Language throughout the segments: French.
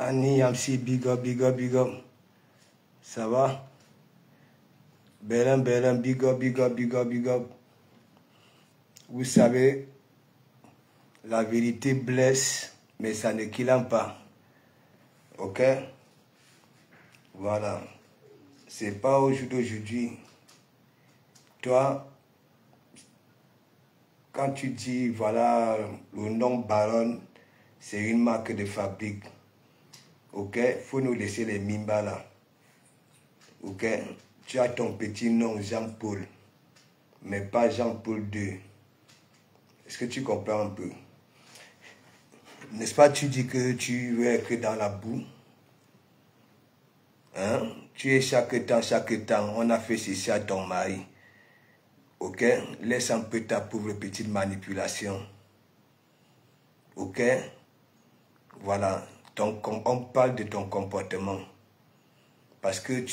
Annie Yamsi, big up, big up, big up. Ça va? Bélin, big up, big up, big up, big up. Vous savez, la vérité blesse, mais ça ne kill pas. Ok? Voilà. C'est pas au jour d'aujourd'hui. Toi, quand tu dis, voilà, le nom Baron, c'est une marque de fabrique. Ok? Faut nous laisser les Mimba là. Ok? Tu as ton petit nom Jean-Paul, mais pas Jean-Paul II. Est-ce que tu comprends un peu? N'est-ce pas, tu dis que tu veux être dans la boue? Hein? Tu es chaque temps, on a fait ceci à ton mari. Ok? Laisse un peu ta pauvre petite manipulation. Ok? Voilà. On parle de ton comportement. Parce que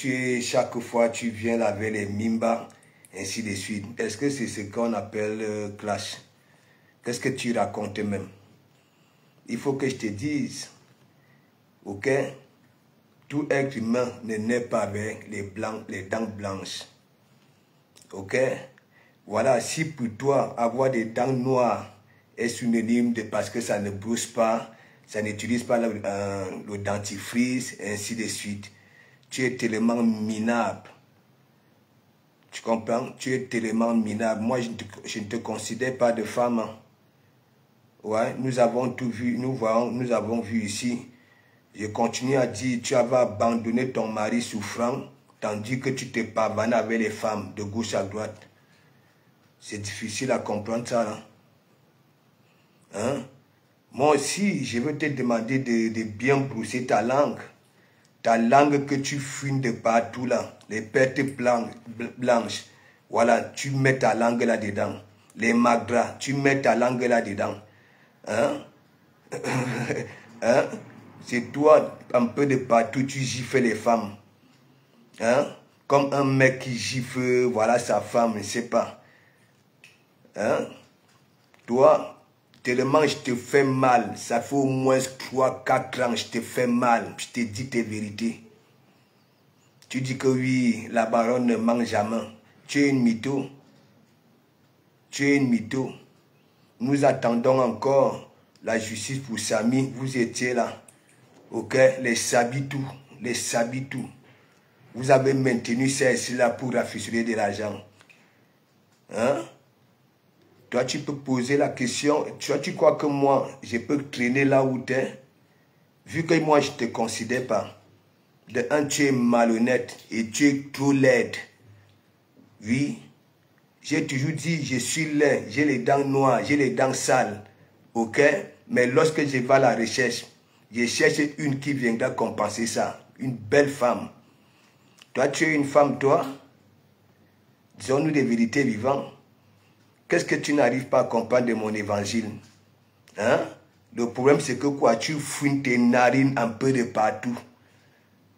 chaque fois, tu viens laver les Mimba, ainsi de suite. Est-ce que c'est ce qu'on appelle clash? Qu'est-ce que tu racontes même? Il faut que je te dise, ok? Tout être humain ne naît pas avec les dents blanches. Ok? Voilà, si pour toi, avoir des dents noires est synonyme de parce que ça ne bouge pas, ça n'utilise pas le dentifrice, ainsi de suite. Tu es tellement minable. Tu comprends? Tu es tellement minable. Moi, je ne te considère pas de femme. Hein. Ouais, nous avons tout vu, nous avons vu ici. Je continue à dire, tu vas abandonner ton mari souffrant, tandis que tu te pavanes avec les femmes de gauche à droite. C'est difficile à comprendre ça. Hein? Hein? Moi aussi, je veux te demander de bien brousser ta langue. Ta langue que tu fumes de partout là, les pertes blanches, voilà, tu mets ta langue là-dedans. Les magras, tu mets ta langue là-dedans. Hein? Hein? C'est toi, un peu de partout, tu gifles les femmes. Hein? Comme un mec qui gifle, voilà, sa femme, je ne sais pas. Hein? Toi, tellement je te fais mal, ça fait au moins 3-4 ans, je te fais mal, je te dis tes vérités. Tu dis que oui, la baronne ne mange jamais. Tu es une mytho. Tu es une mytho. Nous attendons encore la justice pour Samy. Vous étiez là. Ok? Les Sabitou. Les Sabitou. Vous avez maintenu celle-ci-là pour afficher de l'argent. Hein? Toi, tu peux poser la question. Tu crois que moi, je peux traîner là où tu es? Vu que moi, je ne te considère pas. De un, tu es malhonnête et tu es trop laide. Oui. J'ai toujours dit, je suis laid, j'ai les dents noires, j'ai les dents sales. Ok? Mais lorsque je vais à la recherche, je cherche une qui viendra compenser ça. Une belle femme. Toi, tu es une femme, toi? Disons-nous des vérités vivantes. Qu'est-ce que tu n'arrives pas à comprendre de mon évangile? Hein? Le problème, c'est que quoi? Tu fouines tes narines un peu de partout.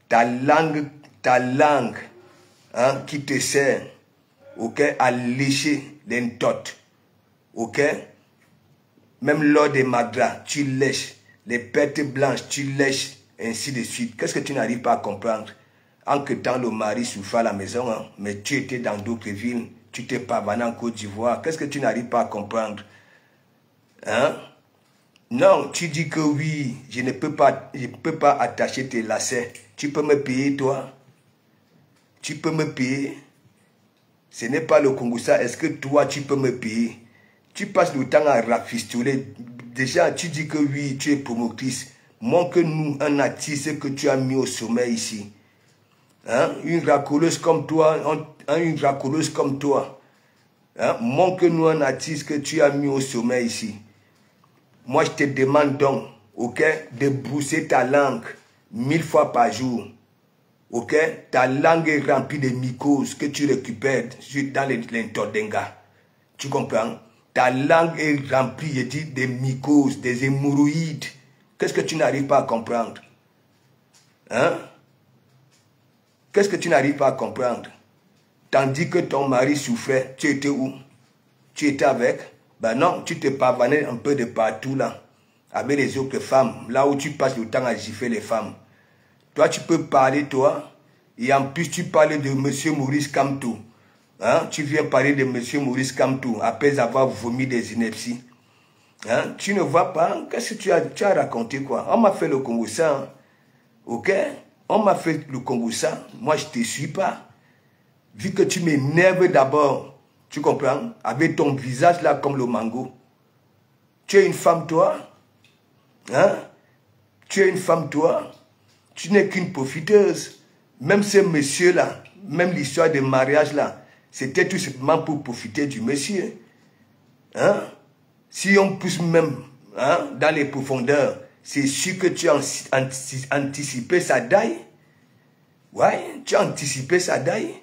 Ta langue, hein, qui te sert, ok, à lécher l'intote, ok, même lors des madras, tu lèches, les pertes blanches, tu lèches, ainsi de suite. Qu'est-ce que tu n'arrives pas à comprendre? En que temps le mari souffre à la maison, hein, mais tu étais dans d'autres villes, tu t'es pavané en Côte d'Ivoire. Qu'est-ce que tu n'arrives pas à comprendre? Hein? Non, tu dis que oui, je ne peux pas attacher tes lacets. Tu peux me payer, toi? Tu peux me payer? Ce n'est pas le Kongoussa. Est-ce que toi, tu peux me payer? Tu passes le temps à rafistoler. Déjà, tu dis que oui, tu es promotrice. Montre-nous un artiste que tu as mis au sommet ici. Hein? Une racoleuse comme toi. Une racoleuse comme toi. Hein? Montre-nous un artiste que tu as mis au sommet ici. Moi, je te demande donc, ok, de brousser ta langue 1000 fois par jour. Ok? Ta langue est remplie de mycoses que tu récupères dans l'intodenga. Tu comprends? Ta langue est remplie, je dis, de mycoses, des hémorroïdes. Qu'est-ce que tu n'arrives pas à comprendre? Hein? Qu'est-ce que tu n'arrives pas à comprendre? Tandis que ton mari souffrait, tu étais où? Tu étais avec? Ben non, tu te pavanais un peu de partout là. avec les autres femmes, là où tu passes le temps à gifler les femmes. Toi, tu peux parler, toi, et en plus, tu parles de M. Maurice Kamto. Hein? Tu viens parler de M. Maurice Kamto après avoir vomi des inepties. Hein? Tu ne vois pas? Qu'est-ce que tu as raconté, quoi? On m'a fait le Congo ça. Hein? Ok? On m'a fait le Congo ça. Moi, je ne te suis pas. Vu que tu m'énerves d'abord, tu comprends? Avec ton visage là comme le mango. Tu es une femme, toi? Hein? Tu es une femme, toi? Tu n'es qu'une profiteuse. Même ce monsieur-là, même l'histoire de mariage là, c'était tout simplement pour profiter du monsieur. Hein? Si on pousse même hein, dans les profondeurs, c'est sûr que tu as anticipé sa daille. Ouais, tu as anticipé sa daille.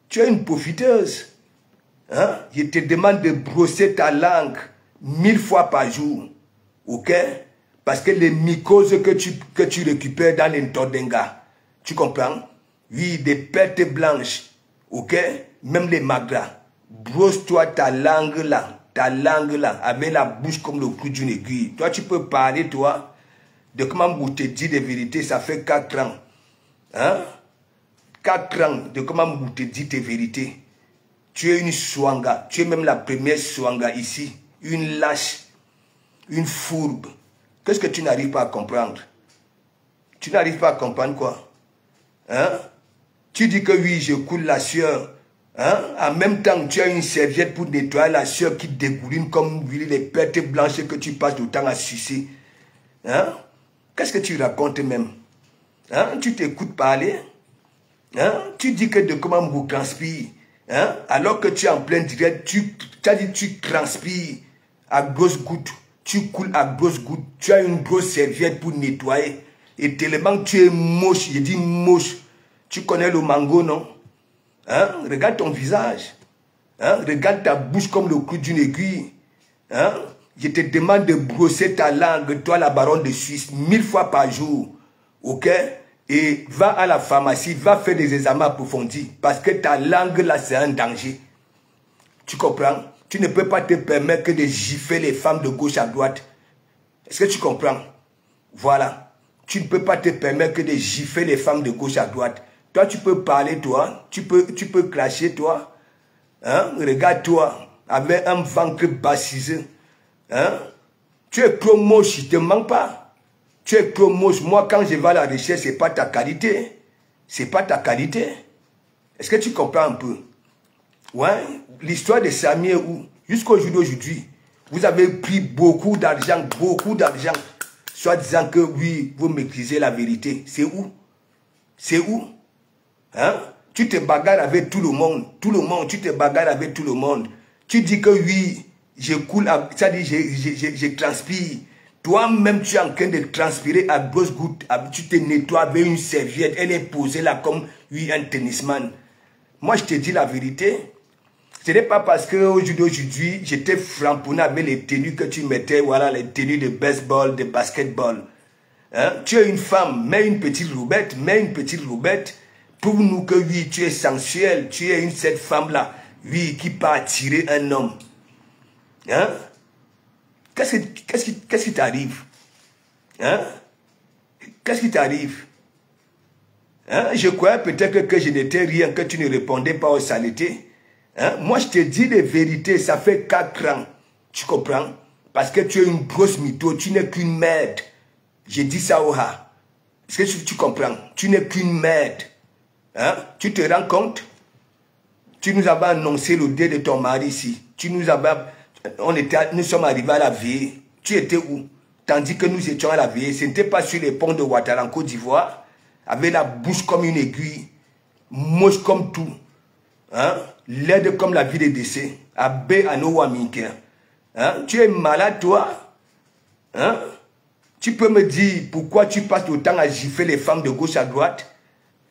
Tu es une profiteuse. Hein? Je te demande de brosser ta langue 1000 fois par jour. Ok? Parce que les mycoses que tu récupères dans les Ntodenga, tu comprends? Oui, des pertes blanches. Ok? Même les magras. Brosse-toi ta langue là, avec la bouche comme le clou d'une aiguille. Toi, tu peux parler, toi, de comment vous te dit des vérités, ça fait 4 ans. Hein? 4 ans de comment vous te dit tes vérités. Tu es une swanga, tu es même la première swanga ici. Une lâche, une fourbe. Qu'est-ce que tu n'arrives pas à comprendre? Tu n'arrives pas à comprendre quoi? Hein? Tu dis que oui, je coule la sueur. Hein? En même temps, tu as une serviette pour nettoyer la sueur qui dégouline comme les pertes blanches que tu passes le temps à sucer. Hein? Qu'est-ce que tu racontes même? Hein? Tu t'écoutes parler? Hein? Tu dis que de comment vous transpire. Hein? Alors que tu es en plein direct, tu transpires à grosses gouttes. Tu coules à grosses gouttes. Tu as une grosse serviette pour nettoyer. Et tellement tu es moche. Je dis moche. Tu connais le mango, non? Hein? Regarde ton visage. Hein? Regarde ta bouche comme le clou d'une aiguille. Hein? Je te demande de brosser ta langue, toi la baronne de Suisse, 1000 fois par jour. Ok? Et va à la pharmacie, va faire des examens approfondis. Parce que ta langue là, c'est un danger. Tu comprends? Tu ne peux pas te permettre que de gifler les femmes de gauche à droite. Est-ce que tu comprends? Voilà. Tu ne peux pas te permettre que de gifler les femmes de gauche à droite. Toi, tu peux parler, toi. Tu peux clasher, toi. Hein? Regarde-toi. Avec un ventre bassisé. Hein? Tu es trop moche, il ne te manque pas. Tu es trop moche. Moi, quand je vais à la recherche, ce n'est pas ta qualité. Ce n'est pas ta qualité. Est-ce que tu comprends un peu? Ouais. L'histoire de Samy est où? Jusqu'au jour d'aujourd'hui, vous avez pris beaucoup d'argent, soit disant que oui, vous maîtrisez la vérité. C'est où? C'est où? Hein? Tu te bagarres avec tout le monde, tu te bagarres avec tout le monde. Tu dis que oui, je coule, c'est-à-dire je transpire. Toi-même, tu es en train de transpirer à grosses gouttes. Tu te nettoies avec une serviette, elle est posée là comme oui, un tennisman. Moi, je te dis la vérité. Ce n'est pas parce qu'aujourd'hui, j'étais framponné avec les tenues que tu mettais, voilà, les tenues de baseball, de basketball. Hein? Tu es une femme, mets une petite roubette, Prouve-nous que oui, tu es sensuelle, tu es cette femme-là, oui, qui peut attirer un homme. Hein? Qu'est-ce qui t'arrive? Hein? Qu'est-ce qui t'arrive? Hein? Je croyais peut-être que je n'étais rien, que tu ne répondais pas aux saletés. Hein? Moi, je te dis les vérités, ça fait 4 ans. Tu comprends? Parce que tu es une grosse mytho, tu n'es qu'une merde. J'ai dit ça au ha. Est-ce que tu comprends? Tu n'es qu'une merde. Hein? Tu te rends compte? Tu nous avais annoncé le dé de ton mari ici. Nous sommes arrivés à la veillée. Tu étais où? Tandis que nous étions à la veillée. Ce n'était pas sur les ponts de Ouattara en Côte d'Ivoire. Avec la bouche comme une aiguille. Moche comme tout. Hein? Laide comme la vie des décès. Abbé Anouamike. Hein? Tu es malade, toi? Hein? Tu peux me dire pourquoi tu passes le temps à gifler les femmes de gauche à droite?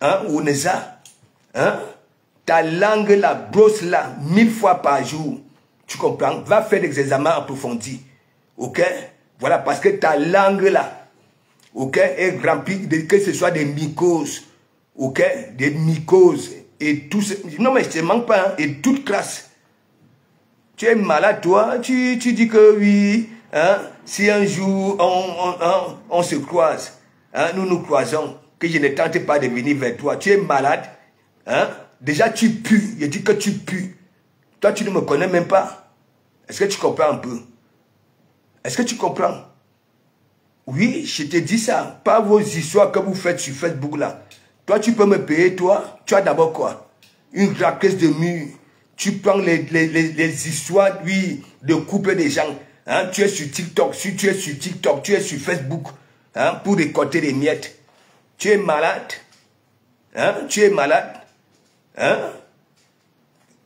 Hein? Oneza? Hein? Ta langue là, brosse là, 1000 fois par jour. Tu comprends? Va faire des examens approfondis. Ok? Voilà, parce que ta langue là, ok, est remplie, que ce soit des mycoses. Ok? Des mycoses. Et tout ce... Non, mais je te manque pas, hein, et toute classe. Tu es malade, toi. Tu dis que oui, hein, Si un jour on se croise, hein, nous nous croisons, que je ne tente pas de venir vers toi, tu es malade, hein? Déjà tu pues, je dis que tu pues. Toi tu ne me connais même pas. Est-ce que tu comprends un peu? Est-ce que tu comprends? Oui, je te dis ça, pas vos histoires que vous faites sur Facebook là. Toi tu peux me payer, toi, tu as d'abord quoi? Une raquette de mur. Tu prends les histoires, oui, de couper des gens. Hein? Tu es sur TikTok, si tu es sur TikTok, tu es sur Facebook, hein, pour récolter les miettes. Tu es malade. Hein? Tu es malade. Hein?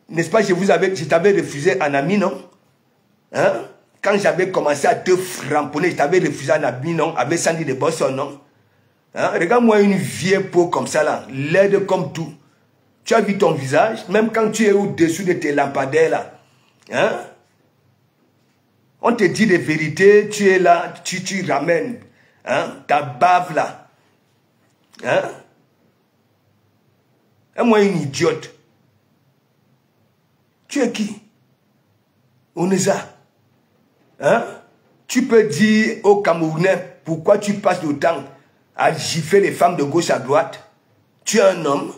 N'est-ce pas, je t'avais refusé un ami, non? Hein? Quand j'avais commencé à te framponner, je t'avais refusé un ami, non? Avec Sandy de Boston, non? Hein? Regarde-moi une vieille peau comme ça, là, laide comme tout. Tu as vu ton visage, même quand tu es au-dessus de tes lampadaires, là. Hein? On te dit des vérités, tu es là, tu ramènes, hein, ta bave là. Hein? Et moi, une idiote. Tu es qui? Oneza. Hein? Tu peux dire aux Camerounais pourquoi tu passes le temps à gifler les femmes de gauche à droite. Tu es un homme.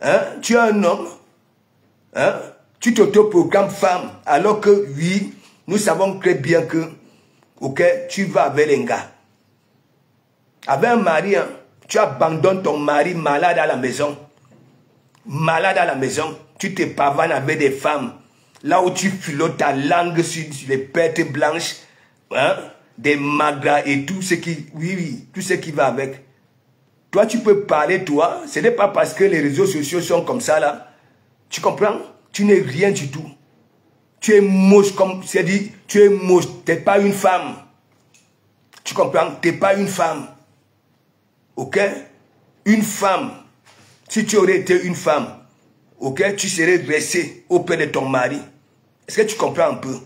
Hein? Tu es un homme. Hein? Tu t'auto-proclames femme alors que oui, nous savons très bien que, ok, tu vas avec un gars. Avec un mari, hein, tu abandonnes ton mari malade à la maison. Malade à la maison. Tu te pavanes avec des femmes. Là où tu filotes ta langue sur les pertes blanches, hein, des magras et tout ce qui, oui, tout ce qui va avec. Toi, tu peux parler, toi. Ce n'est pas parce que les réseaux sociaux sont comme ça, là. Tu comprends? Tu n'es rien du tout. Tu es moche, comme c'est dit, tu es moche, tu n'es pas une femme. Tu comprends? Tu n'es pas une femme. Ok? Une femme. Si tu aurais été une femme, ok, tu serais dressé auprès de ton mari. Est-ce que tu comprends un peu?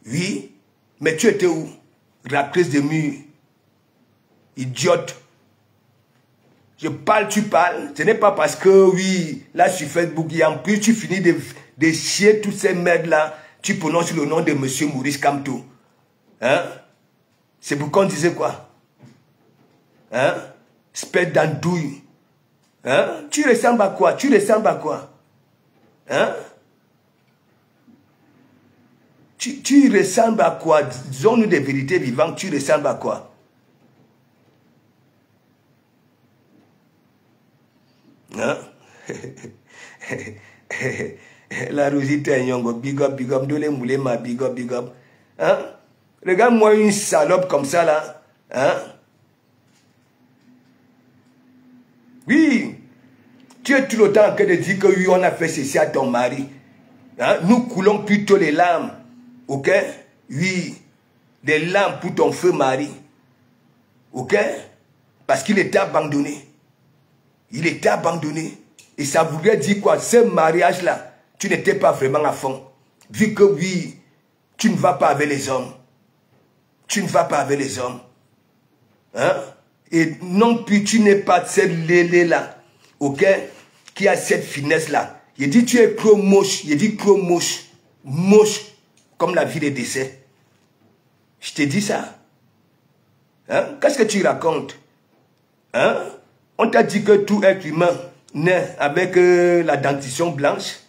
Oui. Mais tu étais où? Raclette de mur. Idiote. Je parle, tu parles. Ce n'est pas parce que, oui, là sur Facebook, et en plus tu finis de chier toutes ces merdes-là. Tu prononces le nom de M. Maurice Kamto. Hein? C'est pourquoi on disait quoi? Hein? Espèce d'andouille. Hein? Tu ressembles à quoi? Tu ressembles à quoi? Hein? Tu ressembles à quoi? Disons-nous des vérités vivantes, tu ressembles à quoi? Hein? La Rosita Nyongo, big up, Dole Moulema, big up. Hein? Regarde-moi une salope comme ça, là. Hein? Oui, tu es tout le temps en train de dire que oui, on a fait ceci à ton mari. Hein? Nous coulons plutôt les larmes. Ok? Oui, des larmes pour ton feu mari. Ok? Parce qu'il était abandonné. Il était abandonné. Et ça voudrait dire quoi? Ce mariage-là, tu n'étais pas vraiment à fond. Vu que oui, tu ne vas pas avec les hommes. Tu ne vas pas avec les hommes. Hein? Et non plus, tu n'es pas cette lélé-là. Ok? Qui a cette finesse-là. Il dit, tu es trop moche. Il dit, trop moche. Moche. Comme la vie des décès. Je te dis ça. Hein? Qu'est-ce que tu racontes? Hein? On t'a dit que tout être humain naît avec la dentition blanche.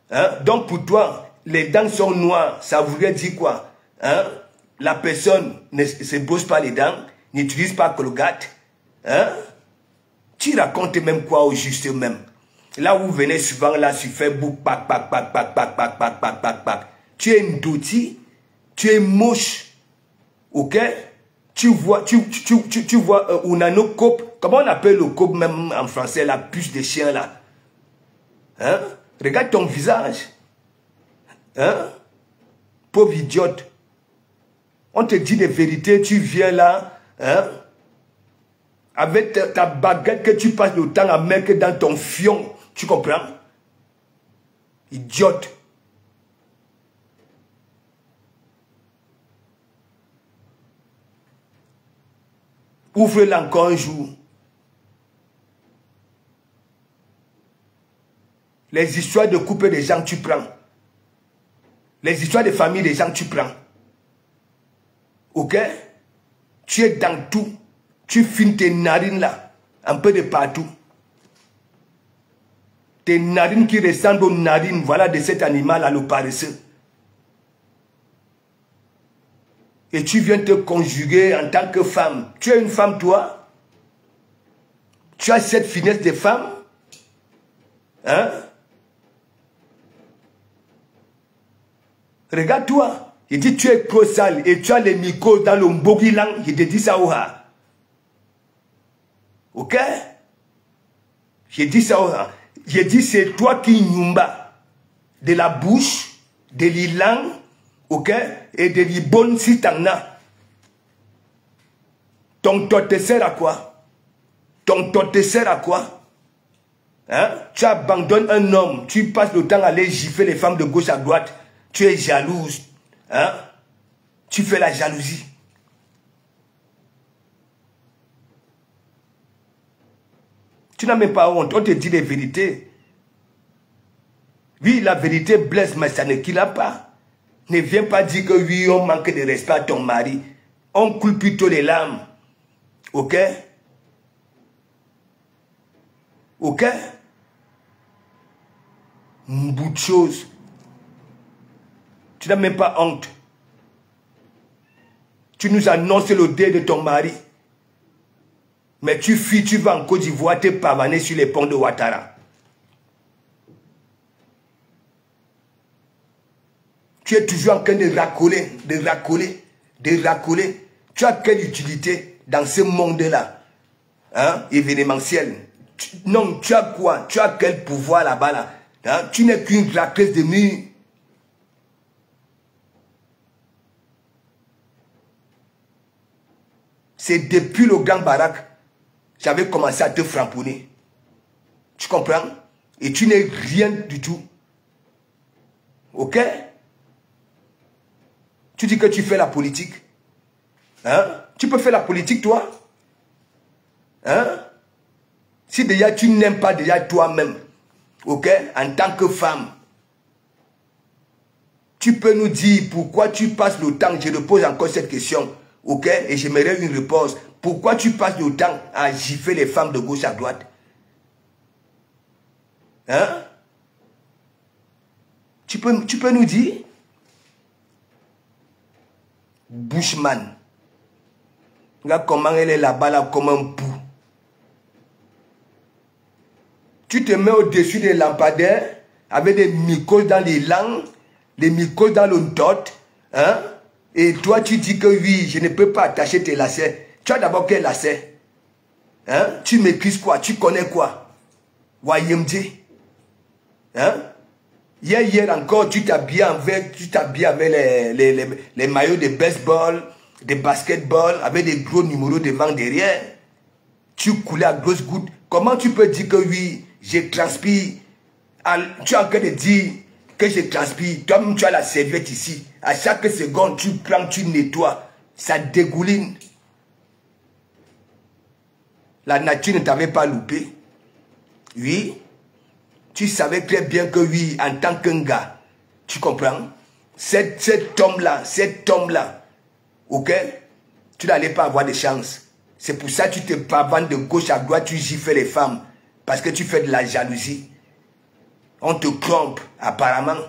Hein? Donc pour toi, les dents sont noires. Ça voudrait dire quoi? Hein? La personne ne se brosse pas les dents, n'utilise pas Colgate. Hein? Tu racontes même quoi au juste même? Là où vous venez souvent là sur Facebook, pac. Tu es une doutie, tu es moche. Ok? Tu vois, on a nos copes. Comment on appelle le cope même en français, la puce de chien là? Hein? Regarde ton visage. Hein? Pauvre idiote. On te dit des vérités, tu viens là, hein? Avec ta baguette que tu passes le temps à mettre dans ton fion. Tu comprends? Idiote. Ouvre-la encore un jour. Les histoires de couple des gens, tu prends. Les histoires de famille des gens, tu prends. Ok? Tu es dans tout. Tu filmes tes narines là, un peu de partout. Tes narines qui ressemblent aux narines, voilà, de cet animal à le paresseux. Et tu viens te conjuguer en tant que femme. Tu es une femme, toi? Tu as cette finesse de femme? Hein? Regarde-toi. Il dit tu es trop sale et tu as les mycoses dans le mbogilang. Je te dis ça, ouha. Ok? Je dis ça, ouha. Je dis c'est toi qui nyumba de la bouche, de l'ilang, ok? Et de l'ibon si t'en as. Ton tot te sert à quoi? Ton tot te sert à quoi? Hein? Tu abandonnes un homme, tu passes le temps à aller gifler les femmes de gauche à droite. Tu es jalouse. Hein? Tu fais la jalousie. Tu n'as même pas honte. On te dit les vérités. Oui, la vérité blesse, mais ça ne kill pas. Ne viens pas dire que oui, on manque de respect à ton mari. On coule plutôt les larmes. Ok? Ok? Un bout de choses. Tu n'as même pas honte. Tu nous annonces le deuil de ton mari. Mais tu fuis, tu vas en Côte d'Ivoire te pavaner sur les ponts de Ouattara. Tu es toujours en train de racoler, de racoler, de racoler. Tu as quelle utilité dans ce monde-là, hein, événementiel? Non, tu as quoi? Tu as quel pouvoir là-bas là? Hein? Tu n'es qu'une raqueuse de mur. C'est depuis le Grand Barak, j'avais commencé à te framponner. Tu comprends? Et tu n'es rien du tout. Ok? Tu dis que tu fais la politique. Hein? Tu peux faire la politique, toi? Hein? Si déjà tu n'aimes pas déjà toi-même, ok? En tant que femme, tu peux nous dire pourquoi tu passes le temps, je te pose encore cette question, ok? Et j'aimerais une réponse. Pourquoi tu passes le temps à gifler les femmes de gauche à droite? Hein? Tu peux nous dire? Bushman. Regarde comment elle est là-bas, là, comme un pou. Tu te mets au-dessus des lampadaires avec des mycoses dans les langues, des mycoses dans le tot, hein? Et toi, tu dis que oui, je ne peux pas attacher tes lacets. Tu as d'abord quel lacet? Hein? Tu maîtrises quoi? Tu connais quoi? YMD. Hein? Hier encore, tu t'habilles avec les maillots de baseball, de basketball, avec des gros numéros devant, derrière. Tu coulais à grosses gouttes. Comment tu peux dire que oui, je transpire? Tu es en train de dire que je transpire. Toi-même, tu as la serviette ici. À chaque seconde, tu prends, tu nettoies. Ça dégouline. La nature ne t'avait pas loupé. Oui. Tu savais très bien que oui, en tant qu'un gars, tu comprends? Cet homme-là, ok? Tu n'allais pas avoir de chance. C'est pour ça que tu te pavanes de gauche à droite, tu gifles les femmes. Parce que tu fais de la jalousie. On te trompe, apparemment.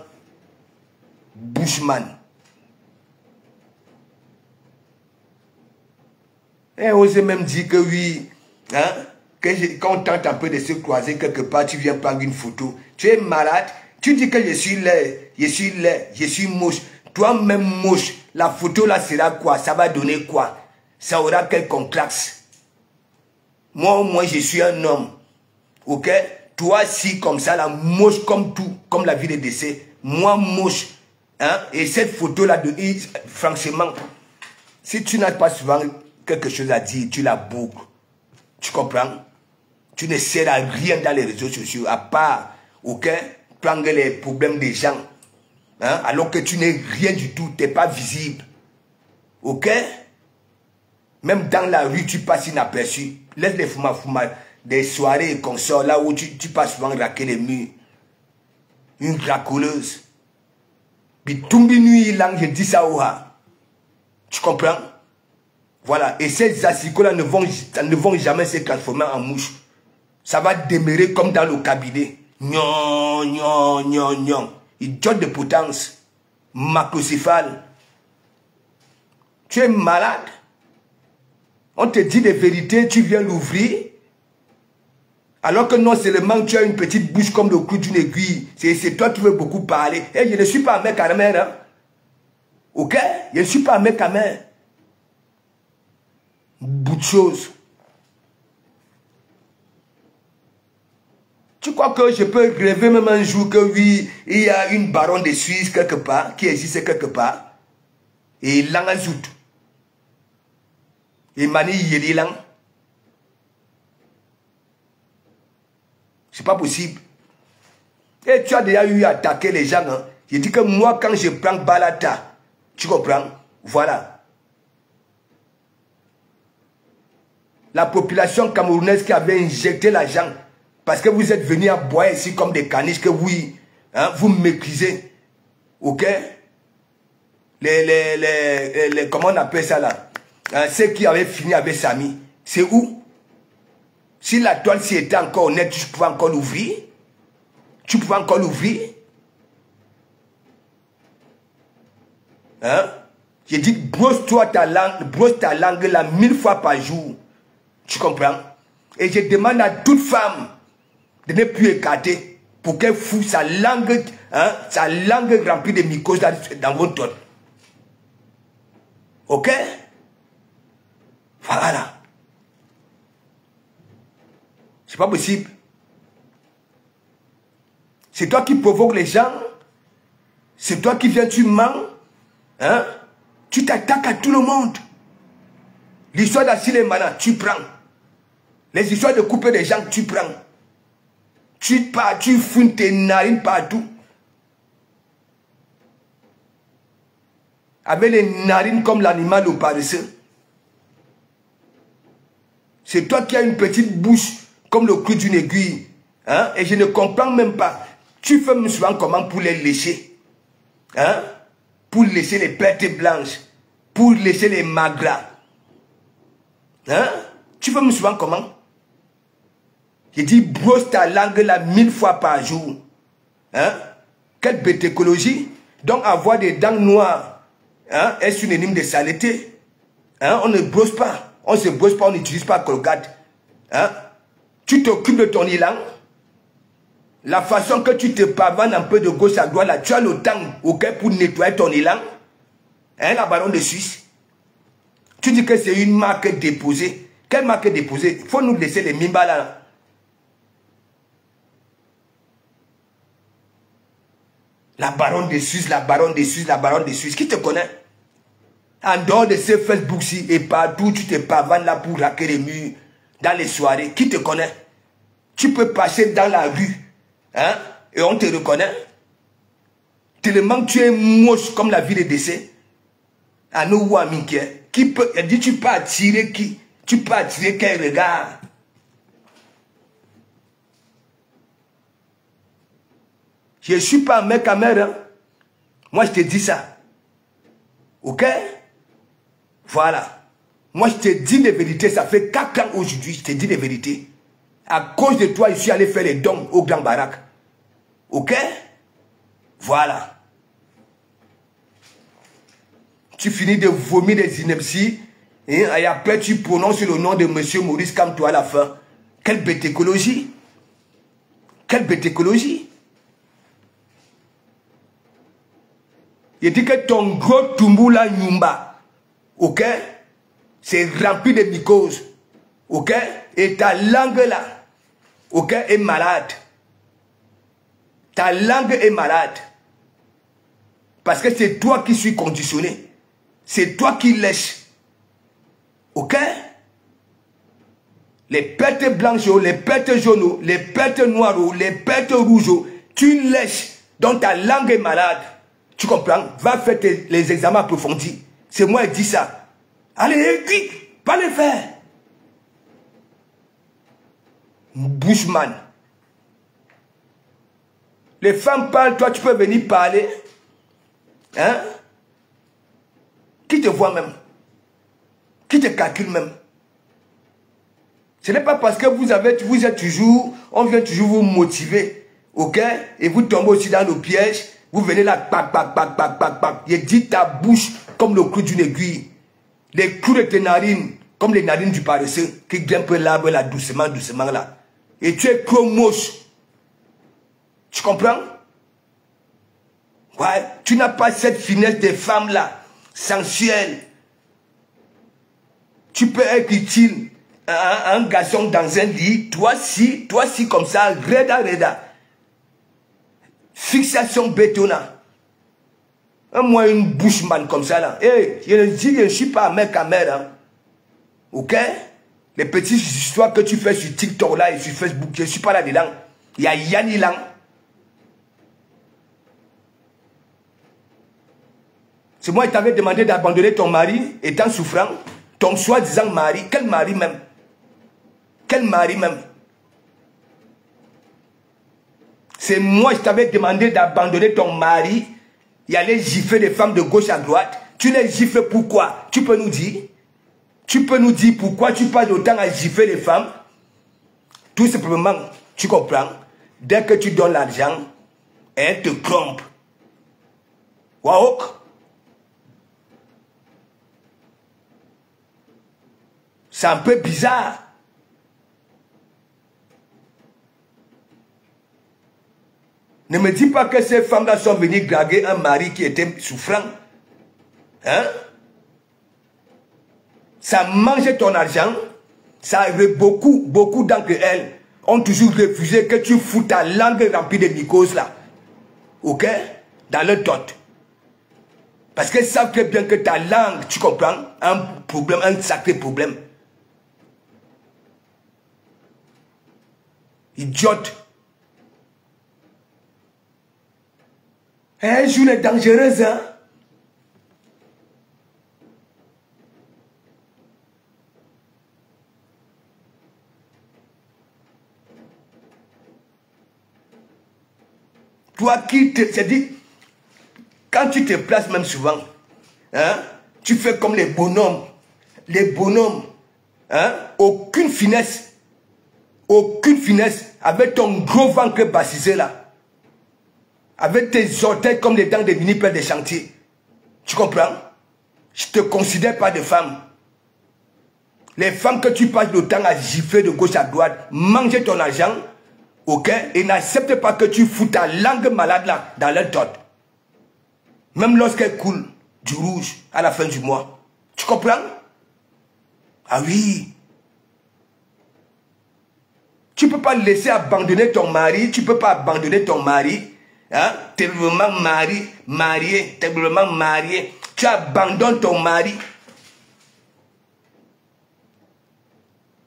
Bushman. Et on s'est même dit que oui, hein? Quand on tente un peu de se croiser quelque part, tu viens prendre une photo. Tu es malade. Tu dis que je suis laid, je suis laid, je suis moche. Toi-même moche. La photo là sera quoi? Ça va donner quoi? Ça aura quel complexe? Moi au moins je suis un homme. Ok? Toi si comme ça là, moche comme tout, comme la vie de décès. Moi moche. Hein? Et cette photo là, franchement, si tu n'as pas souvent quelque chose à dire, tu la boucles. Tu comprends? Tu ne sers à rien dans les réseaux sociaux, à part, ok, prendre les problèmes des gens. Hein? Alors que tu n'es rien du tout, tu n'es pas visible. Ok? Même dans la rue, tu passes inaperçu. Laisse les fumar, des soirées et consorts, là où tu passes souvent raquer les murs. Une racoleuse. Puis, tout nuit, là, je dis ça, ouha. Tu comprends? Voilà. Et ces asticots-là ne vont jamais se transformer en mouche. Ça va demeurer comme dans le cabinet. Nyon, nyon, nyon, nyon. Idiote de potence. Macrocéphale. Tu es malade. On te dit des vérités, tu viens l'ouvrir. Alors que non seulement tu as une petite bouche comme le clou d'une aiguille. C'est toi qui veux beaucoup parler. Et je ne suis pas un mec à mer. Hein? Ok? Je ne suis pas un mec à mer. Bout de choses. Tu crois que je peux rêver même un jour que oui, il y a une baronne de Suisse quelque part, qui existe quelque part, et l'angazout. Et mani yeli lang. C'est pas possible. Et tu as déjà eu à attaquer les gens. Hein. Je dis que moi, quand je prends Balata, tu comprends? Voilà. La population camerounaise qui avait injecté l'argent, parce que vous êtes venus à boire ici comme des caniches, que oui, hein, vous méprisez. Ok? Comment on appelle ça là? Hein, ceux qui avaient fini avec Samy. C'est où? Si la toile s'y était encore honnête, tu pouvais encore l'ouvrir? Tu pouvais encore l'ouvrir? Hein? J'ai dit, brosse ta langue là 1000 fois par jour. Tu comprends? Et je demande à toute femme de ne plus écarter pour qu'elle fout sa langue remplie de mycoses dans votre toile. Ok? Voilà. C'est pas possible. C'est toi qui provoques les gens. C'est toi qui viens, tu mens. Hein? Tu t'attaques à tout le monde. L'histoire d'Achille et Mana, tu prends. Les histoires de couper des gens, tu prends. Tu fouines tes narines partout. Avec les narines comme l'animal au paresseux. C'est toi qui as une petite bouche comme le clou d'une aiguille. Hein? Et je ne comprends même pas. Tu fais souvent comment pour les lécher? Hein? Pour lécher les pertes blanches. Pour lécher les magras. Hein? Tu fais souvent comment? Je dis brosse ta langue là 1000 fois par jour. Hein? Quelle bête écologie. Donc avoir des dents noires, hein, est synonyme de saleté. Hein? On ne brosse pas. On ne se brosse pas, on n'utilise pas Colgate. Hein? Tu t'occupes de ton élan. La façon que tu te pavanes un peu de gauche à droite, là, tu as le temps, okay, pour nettoyer ton élan. Hein, la baronne de Suisse. Tu dis que c'est une marque déposée. Quelle marque déposée? Il faut nous laisser les mimba là. La baronne de Suisse, la baronne de Suisse, la baronne de Suisse. Qui te connaît? En dehors de ces Facebook-ci et partout, tu te pavanes là pour raquer les murs. Dans les soirées. Qui te connaît? Tu peux passer dans la rue. Hein? Et on te reconnaît. Tellement que tu es moche comme la vie de décès. À nous ou à Minké. Qui peut, elle dit, tu peux attirer qui? Tu peux attirer quel regard? Je ne suis pas un mec à mer. Hein? Moi, je te dis ça. Ok? Voilà. Moi, je te dis des vérités. Ça fait 4 ans aujourd'hui, je te dis des vérités. À cause de toi, je suis allé faire les dons au Grand Barak. Ok? Voilà. Tu finis de vomir des inepties. Et après, tu prononces le nom de M. Maurice Kamto à la fin. Quelle bête écologie. Quelle bête écologie. Il dit que ton gros Tumbula Nyumba, ok, c'est rempli de mycoses, ok, et ta langue là, ok, est malade. Ta langue est malade. Parce que c'est toi qui suis conditionné. C'est toi qui lèches. Ok? Les pertes blanches, les pertes jaunes, les pertes noires, les pertes rouges, tu lèches. Donc ta langue est malade. Tu comprends? Va faire les examens approfondis. C'est moi qui dis ça. Allez, vite, va le faire. Bushman. Les femmes parlent, toi tu peux venir parler. Hein? Qui te voit même? Qui te calcule même? Ce n'est pas parce que vous êtes toujours, on vient toujours vous motiver, ok? Et vous tombez aussi dans le piège, vous venez là, pac, pac, pac, pac, pac, pac. Il dit ta bouche comme le clou d'une aiguille. Les clous de tes narines, comme les narines du paresseux, qui grimpent l'arbre là, doucement, doucement là. Et tu es moche. Tu comprends? Ouais, tu n'as pas cette finesse des femmes là, sensuelles. Tu peux être utile. Un garçon dans un lit, toi si comme ça, reda. Fixation bétonnante. Moi, une bouche man comme ça là. Hey, je ne suis pas un mec à mère. Hein. Ok? Les petites histoires que tu fais sur TikTok là et sur Facebook, je ne suis pas là-dedans. Il y a Yanni Lang. C'est moi qui t'avais demandé d'abandonner ton mari étant souffrant. Ton soi-disant mari. Quel mari même? Quel mari même? C'est moi qui t'avais demandé d'abandonner ton mari et aller gifler des femmes de gauche à droite. Tu les gifles pourquoi? Tu peux nous dire? Tu peux nous dire pourquoi tu passes autant à gifler les femmes? Tout simplement, tu comprends? Dès que tu donnes l'argent, elles te trompent. Waouh! C'est un peu bizarre. Ne me dis pas que ces femmes-là sont venues draguer un mari qui était souffrant. Hein? Ça mange ton argent. Ça arrive beaucoup d'entre elles ont toujours refusé que tu fous ta langue remplie de mycoses là. Ok? Dans le dot. Parce qu'elles savent très bien que ta langue, tu comprends, a un problème, un sacré problème. Idiote. Un journée dangereuse, hein? Toi qui te... C'est dit, quand tu te places même souvent, hein, tu fais comme les bonhommes. Les bonhommes, hein, aucune finesse, avec ton gros ventre bassisé là. Avec tes orteils comme les dents des mini-pelles des chantiers. Tu comprends? Je ne te considère pas de femme. Les femmes que tu passes le temps à gifler de gauche à droite, manger ton argent, ok? Et n'accepte pas que tu fous ta langue malade là, dans leur dot. Même lorsqu'elle coule du rouge à la fin du mois. Tu comprends? Ah oui. Tu ne peux pas laisser abandonner ton mari, tu ne peux pas abandonner ton mari. Hein? Tu es vraiment marié, tu es vraiment marié. Tu abandonnes ton mari.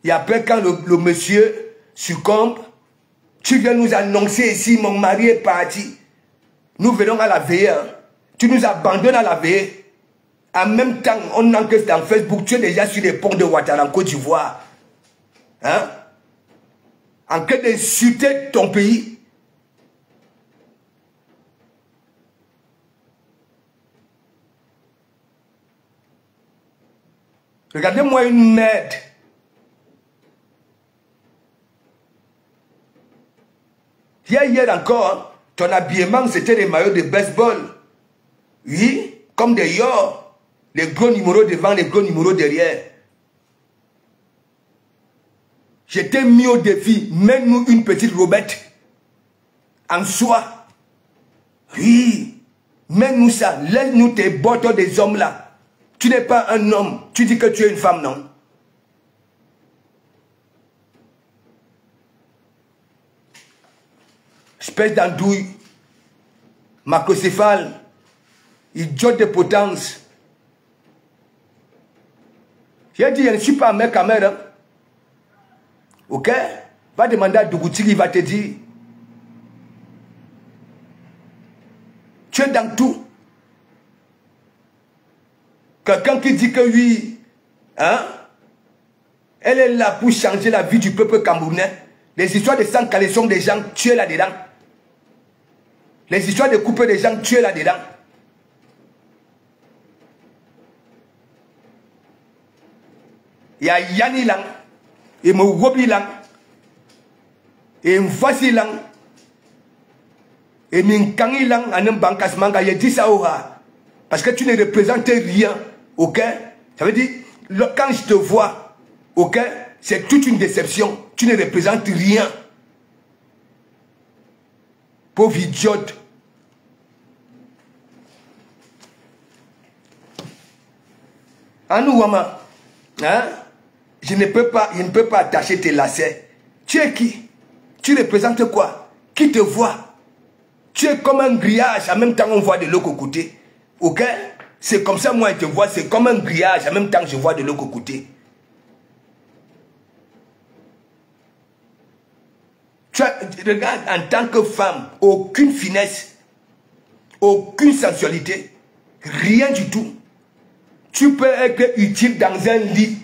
Et après, quand le monsieur succombe, tu viens nous annoncer ici, mon mari est parti. Nous venons à la veillée. Hein? Tu nous abandonnes à la veillée. En même temps, on enquête dans Facebook, tu es déjà sur les ponts de Ouattara en Côte d'Ivoire. Hein? En train d'insulter ton pays. Regardez-moi une merde. Hier encore, ton habillement, c'était des maillots de baseball. Oui, comme des yorks. Les gros numéros devant, les gros numéros derrière. Je t'ai mis au défi, mets-nous une petite robette. En soie. Oui, mets-nous ça. Laisse-nous tes bottes des hommes là. Tu n'es pas un homme, tu dis que tu es une femme, non? Espèce d'andouille, macrocéphale, idiote de potence. J'ai dit, je ne suis pas un mec à mère. Hein? Ok? Va demander à Dougouti, il va te dire. Tu es dans tout. Quelqu'un qui dit que oui, hein, elle est là pour changer la vie du peuple camerounais. Les histoires de sang calés sont des gens tués là-dedans. Les histoires de couper des gens tués là-dedans. il y a Yani Lang, et Mougobi Lang, et Mfasi Lang, et Minkangi Lang, en un bankas manga, il dit ça aura. Parce que tu ne représentes rien, ok? Ça veut dire, quand je te vois, ok? C'est toute une déception. Tu ne représentes rien. Pauvre idiote. Anouama, hein? Je ne peux pas attacher tes lacets. Tu es qui? Tu représentes quoi? Qui te voit? Tu es comme un grillage, en même temps on voit de l'autre côté. Ok? C'est comme ça moi je te vois, c'est comme un grillage, en même temps je vois de l'autre côté. Tu regardes en tant que femme, aucune finesse, aucune sensualité, rien du tout. Tu peux être utile dans un lit.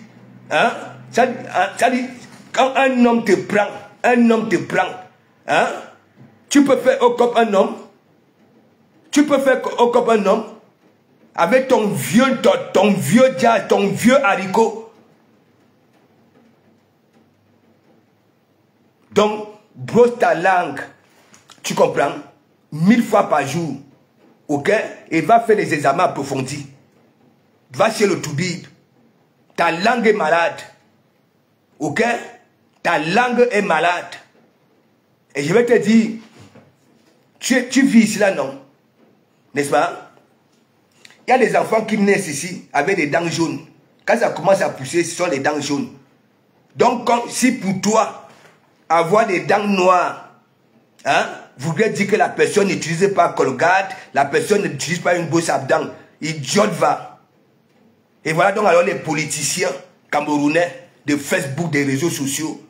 Hein? Ça dit, quand un homme te prend, hein? Tu peux faire au cop un homme. Tu peux faire au cop un homme avec ton vieux jazz, ton vieux haricot. Donc, brosse ta langue, tu comprends? 1000 fois par jour, ok? Et va faire des examens approfondis. Va chez le toubib. Ta langue est malade. Ok? Ta langue est malade. Et je vais te dire, tu vis ici là, non? N'est-ce pas? Il y a des enfants qui naissent ici avec des dents jaunes. Quand ça commence à pousser, ce sont les dents jaunes. Donc, si pour toi, avoir des dents noires, hein, voudrait dire que la personne n'utilise pas Colgate, la personne n'utilise pas une brosse à dents. Idiote va. Et voilà donc alors les politiciens camerounais de Facebook, des réseaux sociaux.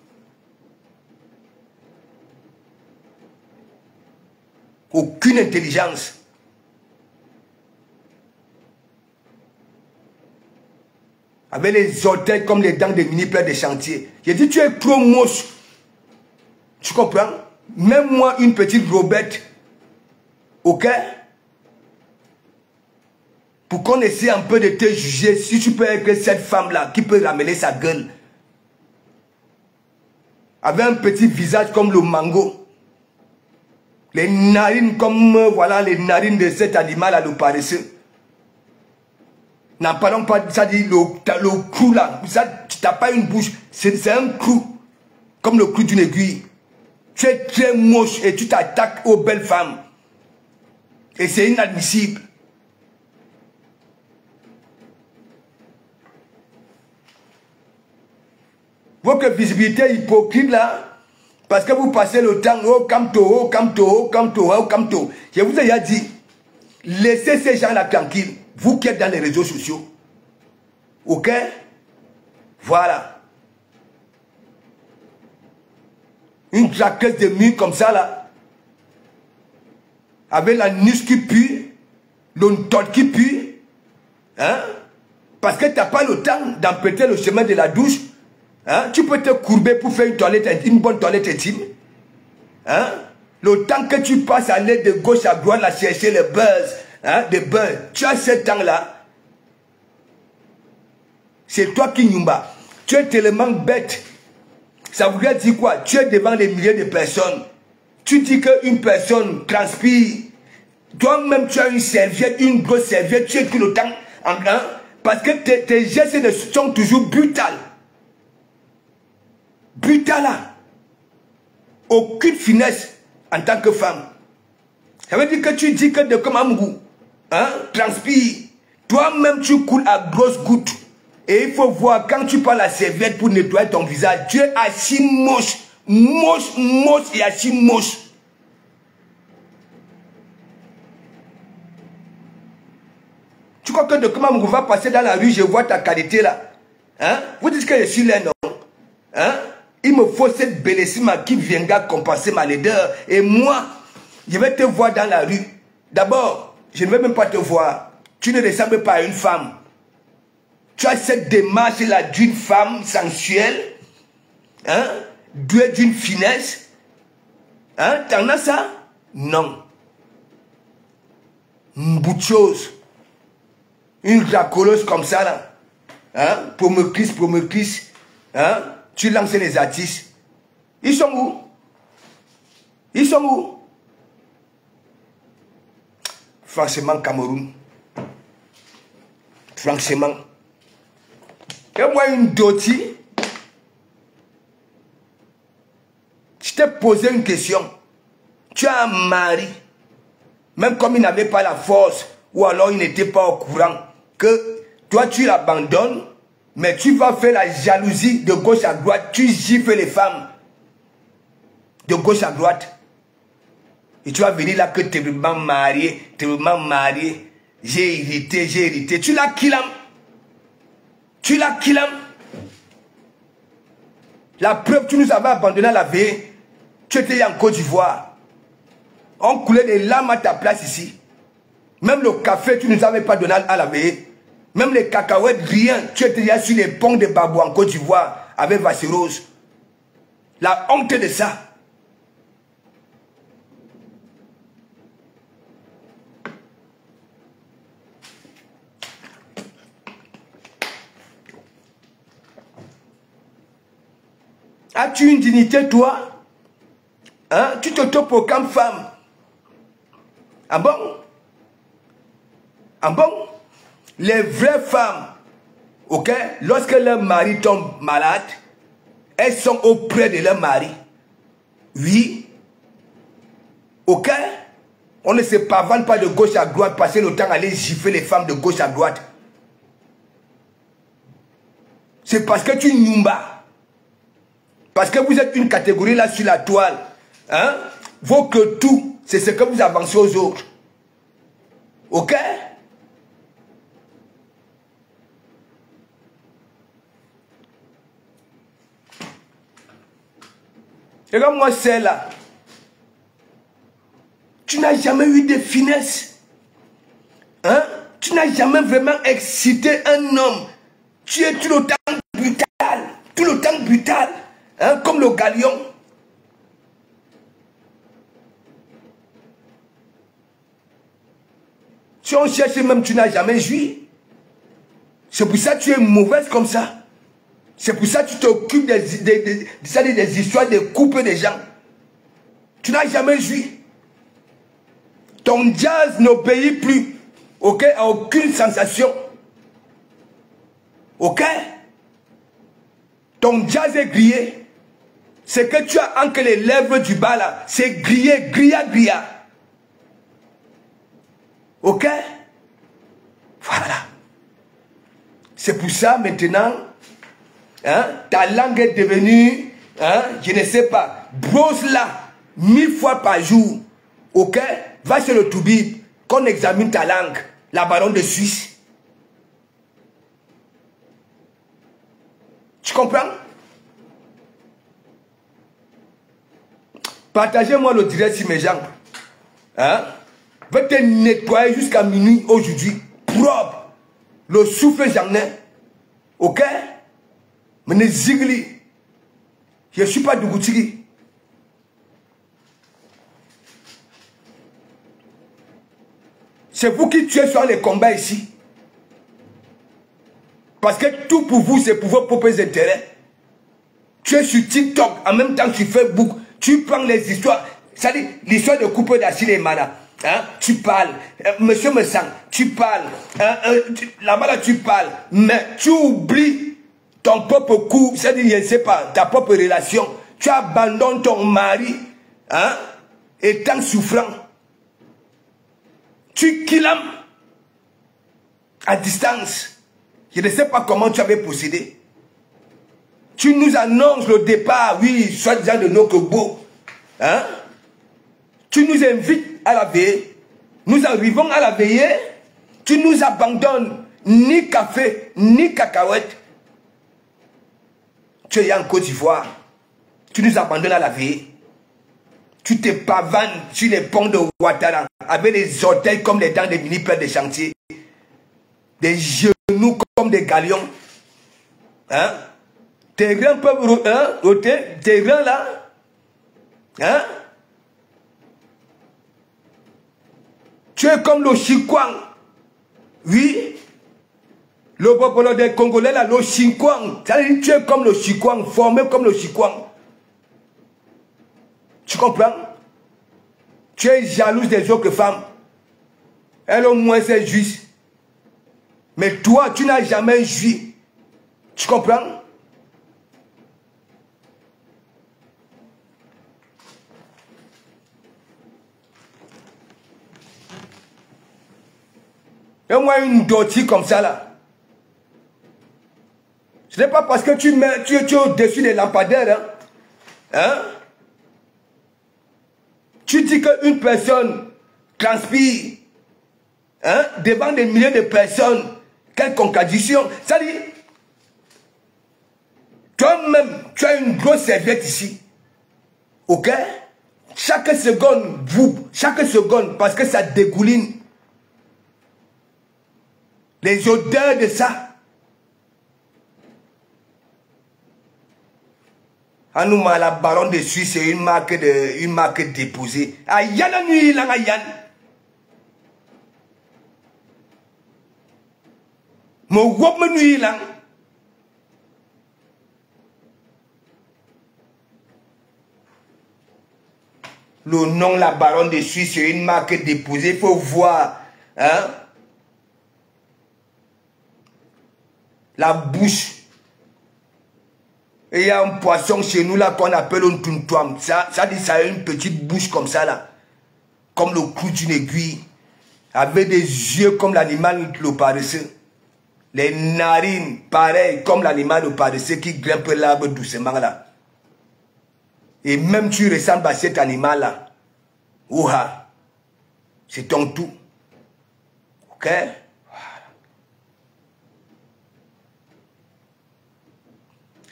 Aucune intelligence. Avec les orteils comme les dents des mini-pleurs de chantier. J'ai dit, tu es trop moche. Tu comprends? Même moi, une petite robette. Ok? Pour qu'on essaie un peu de te juger, si tu peux être cette femme-là qui peut ramener sa gueule. Avec un petit visage comme le mango. Les narines comme, voilà, les narines de cet animal à le paresseux. N'en parlons pas, ça dit le clou là. Ça, tu n'as pas une bouche, c'est un clou. Comme le clou d'une aiguille. Tu es très moche et tu t'attaques aux belles femmes. Et c'est inadmissible. Votre visibilité hypocrite là, parce que vous passez le temps, oh Kamto, oh Kamto, oh Kamto, oh Kamto. Je vous ai déjà dit, laissez ces gens-là tranquilles, vous qui êtes dans les réseaux sociaux. Ok? Voilà. Une claqueuse de mue comme ça là, avec la nuque qui pue, l'ontote qui pue, hein? Parce que tu n'as pas le temps d'emprunter le chemin de la douche. Hein? Tu peux te courber pour faire une bonne toilette intime. Hein? Le temps que tu passes à l'aide de gauche à droite à chercher le buzz, hein, de buzz, tu as ce temps-là. C'est toi qui nyumba. Tu es tellement bête. Ça voudrait dire quoi? Tu es devant des milliers de personnes. Tu dis qu'une personne transpire. Toi-même, tu as une serviette, une grosse serviette. Tu es tout le temps en grand. Parce que tes gestes sont toujours brutales. Brutal là. Aucune finesse en tant que femme. Ça veut dire que tu dis que de comme Amgou, hein, transpire. Toi-même tu coules à grosses gouttes. Et il faut voir quand tu prends la serviette pour nettoyer ton visage, tu es assis moche. Moche, moche et assis moche. Tu crois que de comment Amgou va passer dans la rue, je vois ta qualité là. Hein? Vous dites que je suis là, non? Hein? Il me faut cette bellissima qui viendra compenser ma laideur. Et moi, je vais te voir dans la rue. D'abord, je ne vais même pas te voir. Tu ne ressembles pas à une femme. Tu as cette démarche-là d'une femme sensuelle. Hein? Douée d'une finesse. Hein? T'en as ça? Non. Une bout de chose. Une racoleuse comme ça, là. hein, Promocris, hein, tu lances les artistes. Ils sont où? Ils sont où? Franchement, Cameroun. Franchement. Et moi, une doti. Je t'ai posé une question. Tu as un mari. Même comme il n'avait pas la force, ou alors il n'était pas au courant, que toi tu l'abandonnes, mais tu vas faire la jalousie de gauche à droite, tu gifles les femmes de gauche à droite. Et tu vas venir là que tu es vraiment marié, j'ai hérité. Tu l'as killam. Tu l'as killam. La preuve, tu nous avais abandonné à la veille. Tu étais en Côte d'Ivoire. On coulait des larmes à ta place ici. Même le café, tu ne nous avais pas donné à la veille. Même les cacahuètes, rien. Tu étais là sur les ponts de Babou en Côte d'Ivoire avec Vassirose. La honte de ça. As-tu une dignité, toi? Hein? Tu te proclames femme. Ah bon? Ah bon? Les vraies femmes, ok, lorsque leur mari tombe malade, elles sont auprès de leur mari. Oui. Ok? On ne se pavane pas de gauche à droite, passer le temps à aller gifler les femmes de gauche à droite. C'est parce que tu nyumba. Parce que vous êtes une catégorie là sur la toile. Hein? Vaut que tout, c'est ce que vous avancez aux autres. Ok? Et comme moi, c'est là. Tu n'as jamais eu de finesse. Hein? Tu n'as jamais vraiment excité un homme. Tu es tout le temps brutal. Tout le temps brutal. Hein? Comme le galion. Si on cherche même, tu n'as jamais joui. C'est pour ça que tu es mauvaise comme ça. C'est pour ça que tu t'occupes des histoires de couper des gens. Tu n'as jamais joui. Ton jazz n'obéit plus, ok, à aucune sensation. Ok? Ton jazz est grillé. Ce que tu as entre les lèvres du bas là, c'est grillé, grilla. Ok? Voilà. C'est pour ça maintenant, hein, ta langue est devenue, hein, je ne sais pas, brosse là, 1000 fois par jour. Ok? Va chez le toubib, qu'on examine ta langue, la baronne de Suisse. Tu comprends? Partagez-moi le direct sur mes jambes. Hein? Je vais te nettoyer jusqu'à minuit aujourd'hui. Propre. Le souffle, j'en ai. Ok? Mais ne zigli. Je ne suis pas Dougoutiri. C'est vous qui tuez sur les combats ici. Parce que tout pour vous, c'est pour vos propres intérêts. Tu es sur TikTok, en même temps sur Facebook. Tu prends les histoires. C'est-à-dire l'histoire de couple d'Achille et Mana. Hein? Tu parles. Monsieur Messang, tu parles. Là-bas, là, tu parles. Mais tu oublies ton propre coup. C'est-à-dire, je ne sais pas, ta propre relation. Tu abandonnes ton mari. Hein? Étant souffrant. Tu killam à distance. Je ne sais pas comment tu avais procédé. Tu nous annonces le départ, oui, soi-disant de nos Kobo. Hein? Tu nous invites à la veillée. Nous arrivons à la veillée. Tu nous abandonnes. Ni café, ni cacahuète. Tu es en Côte d'Ivoire. Tu nous abandonnes à la veillée. Tu te pavanes sur les ponts de Ouattara avec des orteils comme les dents des mini-pères de chantier. Des genoux comme des galions. Hein? Tes reins peuvent roter. Tes reins là. Hein? Tu es comme le Chikwang. Oui. Le peuple des Congolais, là, le Xinjiang, ça veut dire tu es comme le Xinjiang, formé comme le Xinjiang. Tu comprends? Tu es jalouse des autres femmes. Elle au moins c'est juste. Mais toi, tu n'as jamais joui. Tu comprends? Et moi, une dottie comme ça là. Ce n'est pas parce que tu es au-dessus des lampadaires. Hein? Tu dis qu'une personne transpire devant des milliers de personnes. Quelle contradiction. Ça dit, toi-même, tu as une grosse serviette ici. Ok? Chaque seconde, parce que ça dégouline. Les odeurs de ça. Anouma, la baronne de Suisse, c'est une marque déposée. Ayana nuit, là, Ayan. Mon wop me nuit, là. Le nom, la baronne de Suisse, c'est une marque déposée. Il faut voir, hein, la bouche. Et il y a un poisson chez nous là qu'on appelle un tuntuam. Ça dit ça a une petite bouche comme ça là. Comme le clou d'une aiguille. Avec des yeux comme l'animal le paresseux. Les narines, pareil, comme l'animal le paresseux qui grimpe l'arbre doucement là. Et même tu ressembles à cet animal là. Ouha. C'est ton tout. Ok?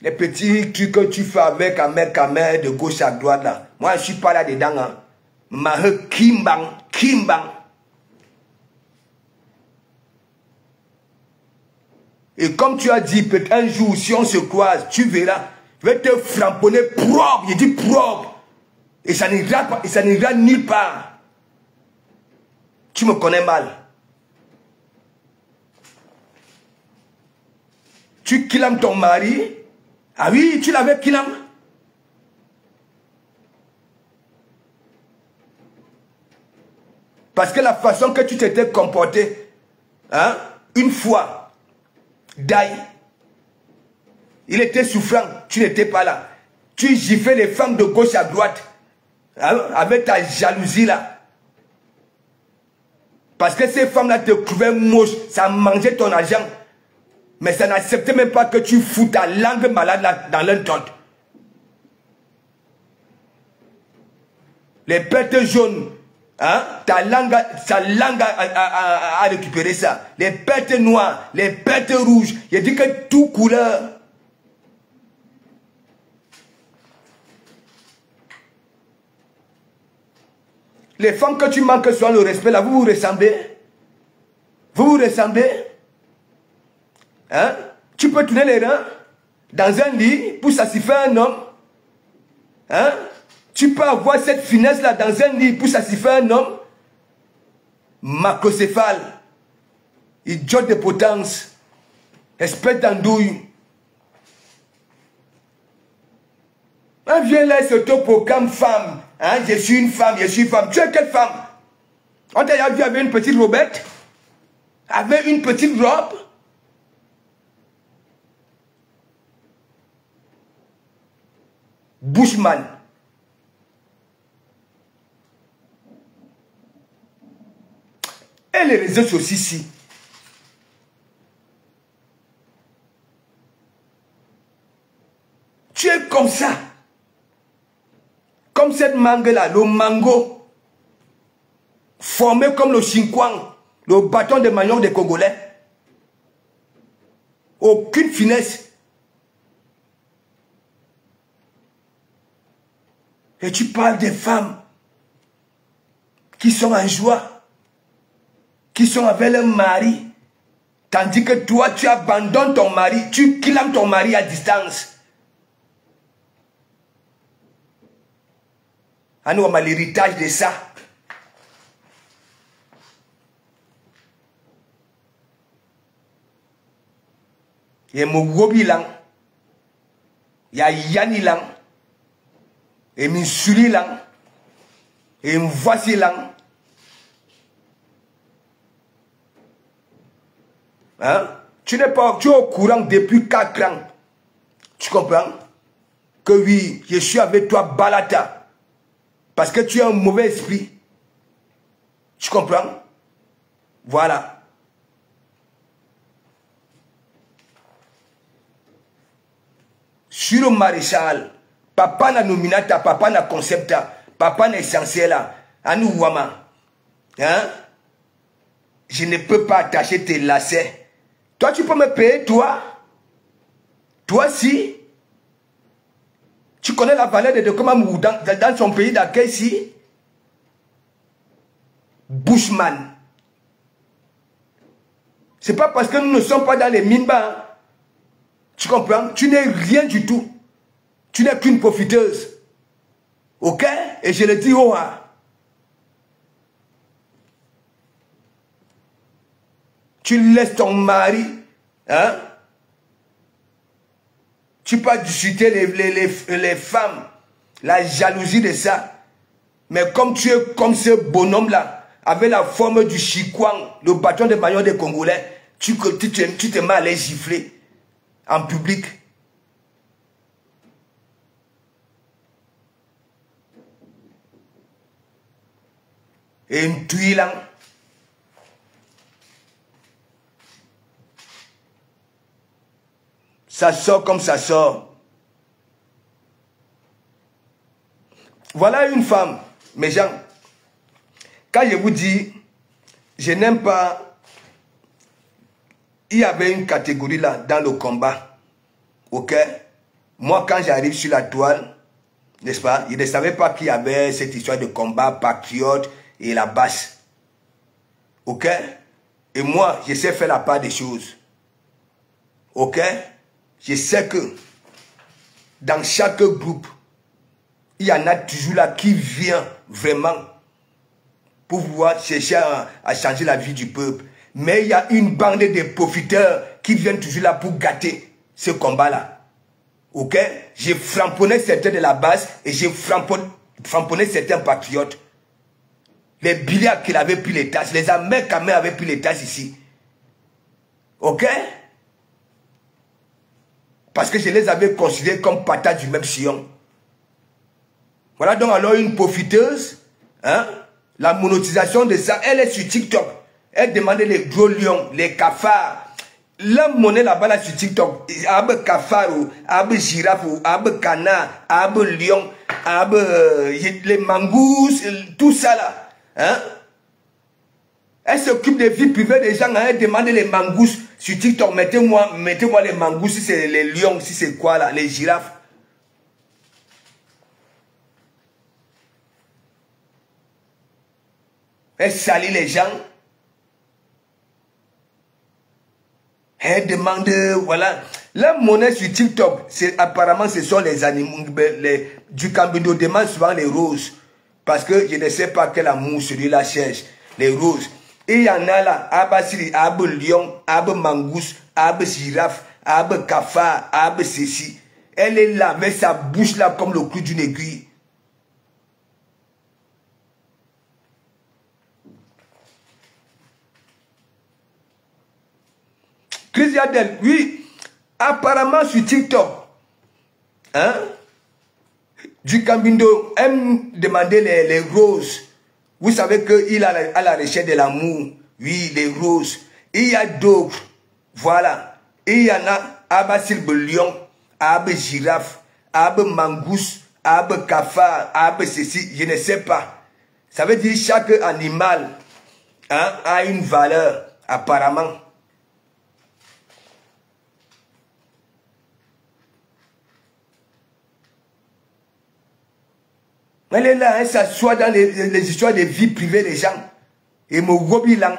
Les petits trucs que tu fais avec Amer, de gauche à droite là. Moi, je suis pas là-dedans. Hein. Mahe Kimbang. Et comme tu as dit, peut-être un jour, si on se croise, tu verras. Je vais te framponner propre. Je dis propre. Et ça n'ira nulle part. Tu me connais mal. Tu kilames ton mari. Ah oui, tu l'avais killam. Parce que la façon que tu t'étais comporté, hein, une fois, Daï, il était souffrant, tu n'étais pas là. Tu giflais les femmes de gauche à droite, hein, avec ta jalousie là. Parce que ces femmes-là te trouvaient moche, ça mangeait ton argent. Mais ça n'acceptait même pas que tu fous ta langue malade là, dans leur tente. Les pertes jaunes, hein, sa langue a récupéré ça. Les pertes noires, les pertes rouges, il dit que tout couleur. Les femmes que tu manques sur le respect là, vous vous ressemblez? Vous vous ressemblez? Hein? Tu peux tourner les reins dans un lit pour satisfaire un homme. Hein? Tu peux avoir cette finesse-là dans un lit pour satisfaire un homme. Macrocéphale, idiot de potence, espèce d'andouille. On vient là et se topo comme femme. Hein? Je suis une femme, je suis une femme. Tu es quelle femme? On t'a vu avec une petite robette? Avec une petite robe? Bushman. Et les réseaux sociaux ici. Tu es comme ça. Comme cette mangue-là, le mango. Formé comme le Xinjiang, le bâton de manioc des Congolais. Aucune finesse. Et tu parles des femmes qui sont en joie, qui sont avec leur mari, tandis que toi, tu abandonnes ton mari, tu clames ton mari à distance. Ah nous, on a l'héritage de ça. Il y a Mogobi lang. Il y a Yani lang. Et Minsuli lang. Et Mvoisi lang. Hein? Tu n'es pas, tu es au courant depuis 4 ans. Tu comprends? Que oui, je suis avec toi, Balata. Parce que tu as un mauvais esprit. Tu comprends? Voilà. Sur le maréchal, papa na nominata, papa na concepta, papa na essentiel, à nous wama. Hein? Je ne peux pas attacher tes lacets. Toi, tu peux me payer, toi? Toi, si? Tu connais la valeur de Dokomamou dans son pays d'accueil, si? Bushman. C'est pas parce que nous ne sommes pas dans les mines bas. Hein? Tu comprends? Tu n'es rien du tout. Tu n'es qu'une profiteuse. Ok? Et je le dis haut. Hein? Tu laisses ton mari. Hein? Tu peux discuter les femmes. La jalousie de ça. Mais comme tu es comme ce bonhomme-là, avec la forme du chikwang, le bâton de maillot des Congolais, tu te mets à les gifler en public. Et une tuile. Ça sort comme ça sort. Voilà une femme, mes gens. Quand je vous dis, je n'aime pas, il y avait une catégorie là dans le combat. Ok? Moi, quand j'arrive sur la toile, n'est-ce pas? Je ne savais pas qu'il y avait cette histoire de combat, patriote et la basse. Ok? Et moi, je sais faire la part des choses. Ok? Je sais que dans chaque groupe, il y en a toujours là qui vient vraiment pour pouvoir chercher à changer la vie du peuple. Mais il y a une bande de profiteurs qui viennent toujours là pour gâter ce combat-là. Ok? J'ai framponné certains de la base et j'ai framponné certains patriotes. Les billards qu'il avait pris les tasses, les Américains avaient pris les tasses ici. Ok? Parce que je les avais considérés comme patates du même sillon. Voilà donc alors une profiteuse, hein? La monétisation de ça, elle est sur TikTok. Elle demandait les gros lions, les cafards. La monnaie là-bas là sur TikTok, abe cafard, abe girafe, abe canard, abe lion, abe les mangousses, tout ça là. Hein? Elle s'occupe des vies privées des gens, hein? Elle demande les mangousses sur TikTok. Mettez-moi les mangousses, si c'est les lions, si c'est quoi là, les girafes. Elle salit les gens. Elle demande, voilà. La monnaie sur TikTok, apparemment ce sont les animaux. Du Cambindo demande souvent les roses. Parce que je ne sais pas quel amour celui-là cherche. Les roses. Et il y en a là, Abasiri, Abe lion, Abe mangousse, Abe girafe, Abe cafard, Abe ceci. Elle est là, avec sa bouche là comme le clou d'une aiguille. Chris Yadel, oui, apparemment sur TikTok, hein, du Cambindo aime demander les roses. Vous savez qu'il a à la recherche de l'amour. Oui, les roses. Il y a d'autres. Voilà. Il y en a Abasil lion, Abe girafe, Abe mangousse, Abe cafard, Abe ceci. Je ne sais pas. Ça veut dire chaque animal, hein, a une valeur, apparemment. Elle est là, elle s'assoit dans les histoires de vie privée des gens. Et me gobilan.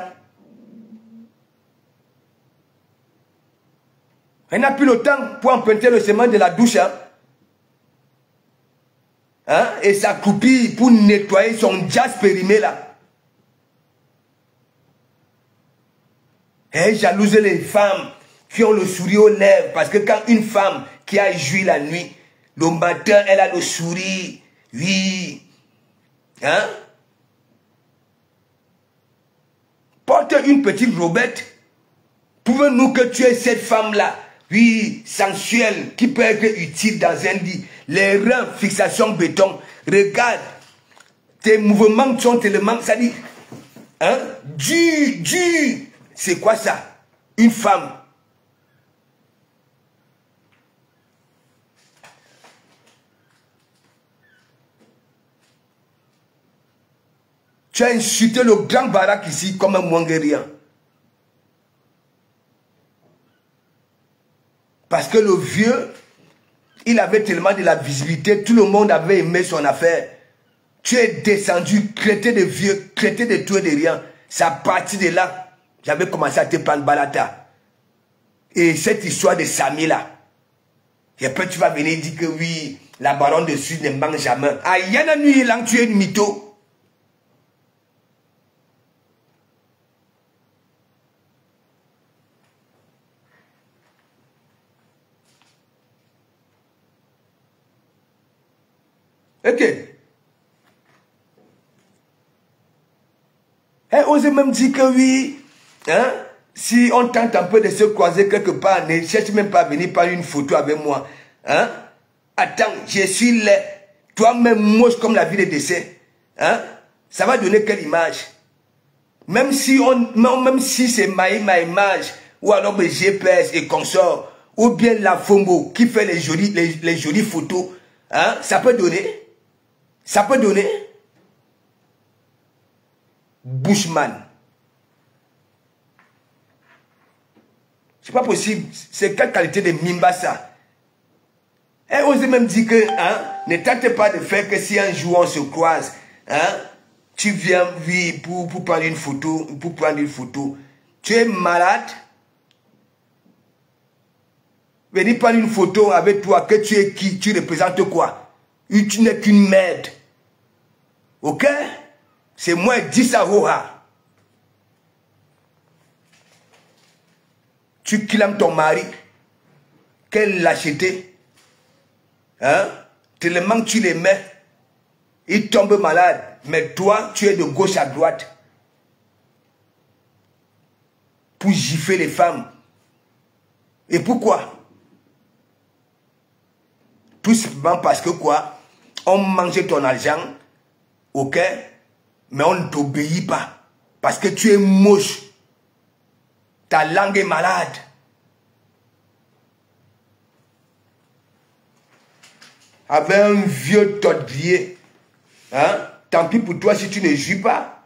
Elle n'a plus le temps pour emprunter le chemin de la douche. Hein? Et s'accroupit pour nettoyer son jazz périmé là. Elle jalouse les femmes qui ont le sourire aux lèvres. Parce que quand une femme qui a joui la nuit, le matin, elle a le sourire. Oui. Hein? Porte une petite robette. Pouvez-nous que tu es cette femme-là, oui, sensuelle, qui peut être utile dans un lit. Les reins, fixation béton. Regarde, tes mouvements sont tellement, ça dit, hein, c'est quoi ça? Une femme. Tu as insulté le grand baraque ici comme un Mwanguérien. Parce que le vieux, il avait tellement de la visibilité, tout le monde avait aimé son affaire. Tu es descendu, traité de vieux, traité de tout et de rien. C'est à partir de là, j'avais commencé à te prendre balata. Et cette histoire de Samy là, et après tu vas venir dire que oui, la baronne de Sud ne mange jamais. Ah, il y en a nuit là, tu es une mytho. Ok. Elle ose même dire que oui, hein, si on tente un peu de se croiser quelque part, ne cherche même pas à venir prendre une photo avec moi. Hein? Attends, je suis laid. Toi-même moche comme la vie de décès. Hein? Ça va donner quelle image? Même si c'est ma image, ou alors mes GPS et consorts, ou bien la FOMO qui fait les jolies photos, hein? Ça peut donner. Ça peut donner. Bushman. C'est pas possible. C'est quelle qualité de Mimba ça? Elle ose même dire que, hein, ne tente pas de faire que si un jour on se croise, hein, tu viens pour prendre une photo, Tu es malade? Venir prendre une photo avec toi, que tu es qui? Tu représentes quoi? Tu n'es qu'une merde. Ok? C'est moi, Dissa Roha. Tu clames ton mari. Quelle lâcheté. Hein? Tellement que tu les mets. Il tombe malade. Mais toi, tu es de gauche à droite. Pour gifler les femmes. Et pourquoi? Tout simplement parce que quoi? On mange ton argent. Ok? Mais on ne t'obéit pas. Parce que tu es moche. Ta langue est malade. Avec un vieux tordrier. Hein? Tant pis pour toi si tu ne jouis pas.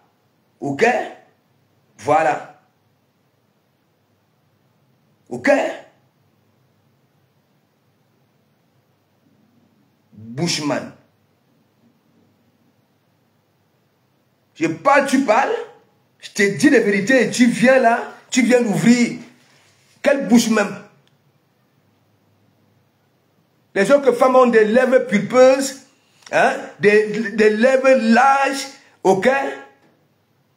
Ok? Voilà. Ok? Bushman. Je parle, tu parles. Je te dis la vérité et tu viens là. Tu viens d'ouvrir. Quelle bouche même. Les autres femmes ont des lèvres pulpeuses. Hein, des lèvres larges. Ok?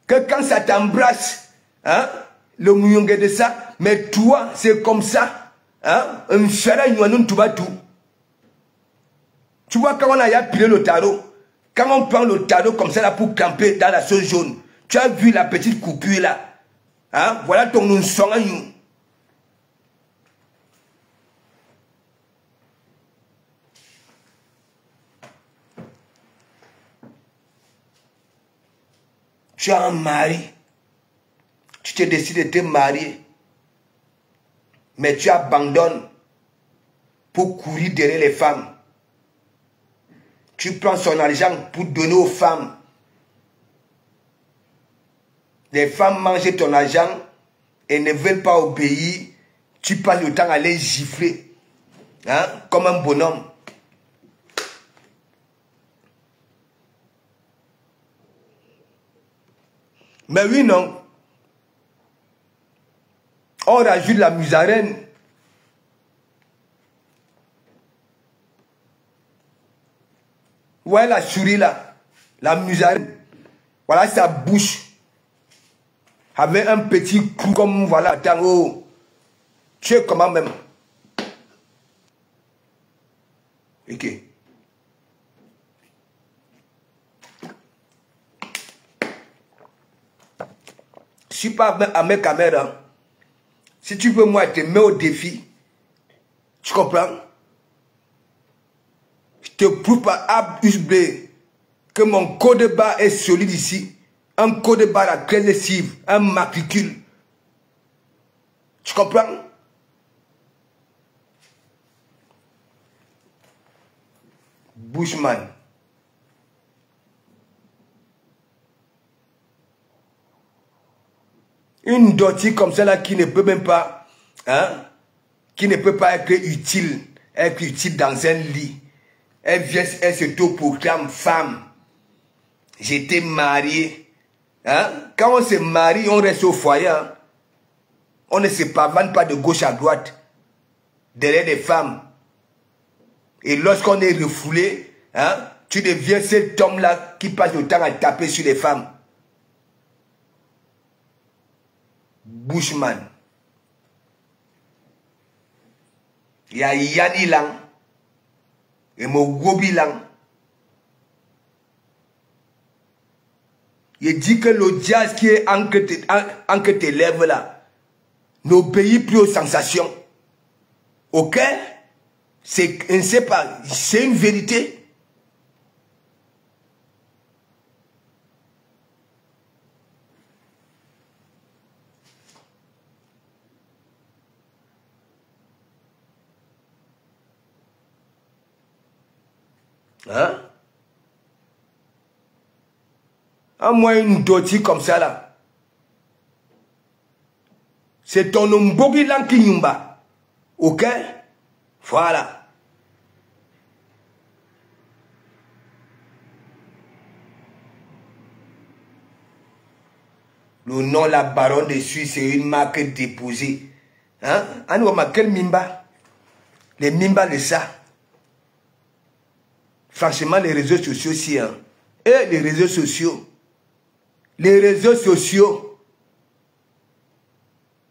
Que quand ça t'embrasse. Hein? Le mouillongue de ça. Mais toi, c'est comme ça. Hein? Tu vois quand on a pilé le tarot. Quand on prend le tarot comme ça là pour camper dans la sauce jaune. Tu as vu la petite coupure là. Hein? Voilà ton nom son. Tu as un mari. Tu te décides de te marier. Mais tu abandonnes pour courir derrière les femmes. Tu prends son argent pour donner aux femmes. Les femmes mangent ton argent et ne veulent pas obéir. Tu passes le temps à les gifler. Hein? Comme un bonhomme. Mais oui, non. On rajoute la musarène. Ouais, la souris là. La musarène. Voilà sa bouche. Avec un petit clou comme voilà. Attends, oh. Tu es comment même? Ok. Je suis pas à mes caméras. Si tu veux, moi, te mets au défi. Tu comprends? Je te prouve par A plus B que mon code barre est solide ici. Un code barre agressif, un matricule. Tu comprends? Bushman. Une dottie comme ça là qui ne peut même pas, hein, qui ne peut pas être utile dans un lit. Elle vient, elle se proclame femme. J'étais marié. Hein? Quand on se marie, on reste au foyer. Hein? On ne se pavane pas de gauche à droite. Derrière des femmes. Et lorsqu'on est refoulé, hein, tu deviens cet homme-là qui passe le temps à taper sur les femmes. Bushman. Il y a Yanni Lang et Mogobi Lang. Il dit que le jazz qui est entre tes lèvres là n'obéit plus aux sensations. Ok? Je ne sais pas, c'est une vérité. Hein? À moi une dottie comme ça là. C'est ton Mbogi Lang qui nyumba. Ok? Voilà. Le nom la baronne de Suisse, c'est une marque déposée. Hein? Quel mimba? Les mimba de ça. Franchement, les réseaux sociaux aussi. Hein? Et les réseaux sociaux. Les réseaux sociaux.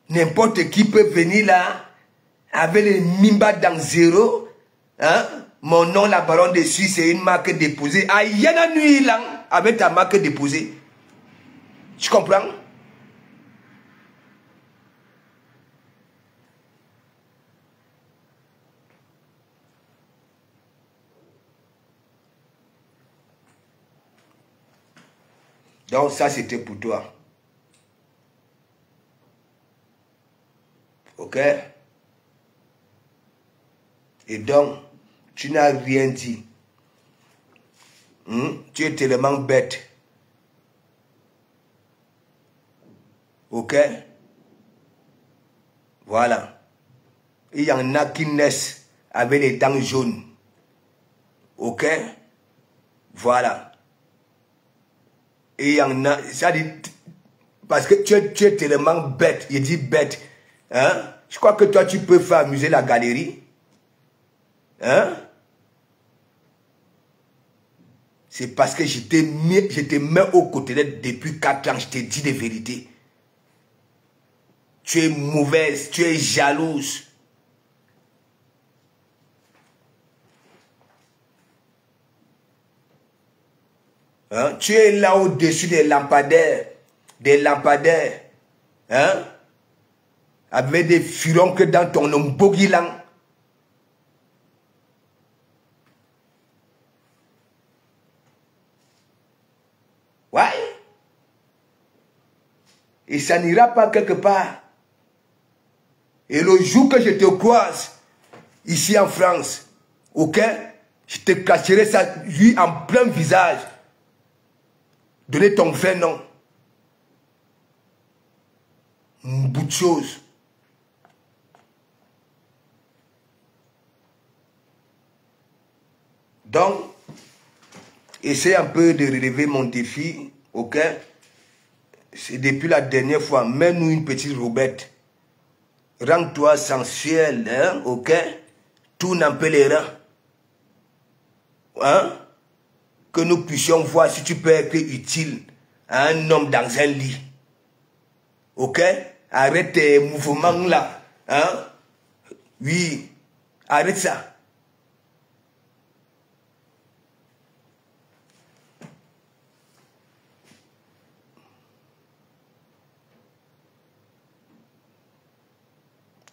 N'importe qui peut venir là avec les mimba dans zéro. Hein? Mon nom, la baronne de Suisse, c'est une marque déposée. Ah, il y en a nuit là avec ta marque déposée. Tu comprends? Donc ça, c'était pour toi. Ok? Et donc, tu n'as rien dit. Tu es tellement bête. Ok? Voilà. Il y en a qui naissent avec les dents jaunes. Ok? Voilà. Et il y en a, ça dit, parce que tu es tellement bête, il dit bête, hein? Je crois que toi, tu peux faire amuser la galerie. Hein? C'est parce que je te mets aux côtés depuis 4 ans, je te dis des vérités. Tu es mauvaise, tu es jalouse. Hein? Tu es là au-dessus des lampadaires. Hein? Avec des furoncles dans ton Mbogi Lang. Ouais. Et ça n'ira pas quelque part. Et le jour que je te croise, ici en France, ok, je te cacherai ça, lui, en plein visage. Donner ton vrai nom. Un bout de chose. Donc, essaie un peu de relever mon défi, ok? C'est depuis la dernière fois, mets-nous une petite roubette. Rends-toi sensuel, hein, ok? Tourne un peu les reins. Hein? Que nous puissions voir si tu peux être utile à un homme dans un lit. Ok? Arrête tes mouvements là. Hein? Oui, arrête ça.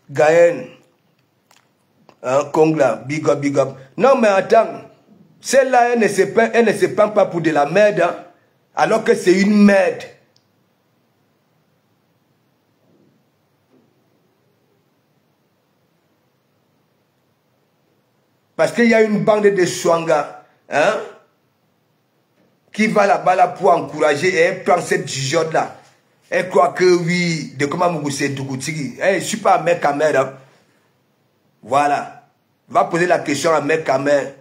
Gaël, hein, Kongla, big up, big up. Non, mais attends, celle-là, elle ne se prend pas pour de la merde, hein, alors que c'est une merde. Parce qu'il y a une bande de Swanga, hein, qui va là-bas pour encourager et elle prend cette jugeote-là. Elle croit que oui, de comment Mougoussé Dougoutigi. Je ne suis pas un mec à mère. Hein. Voilà. Va poser la question à un mec à mère.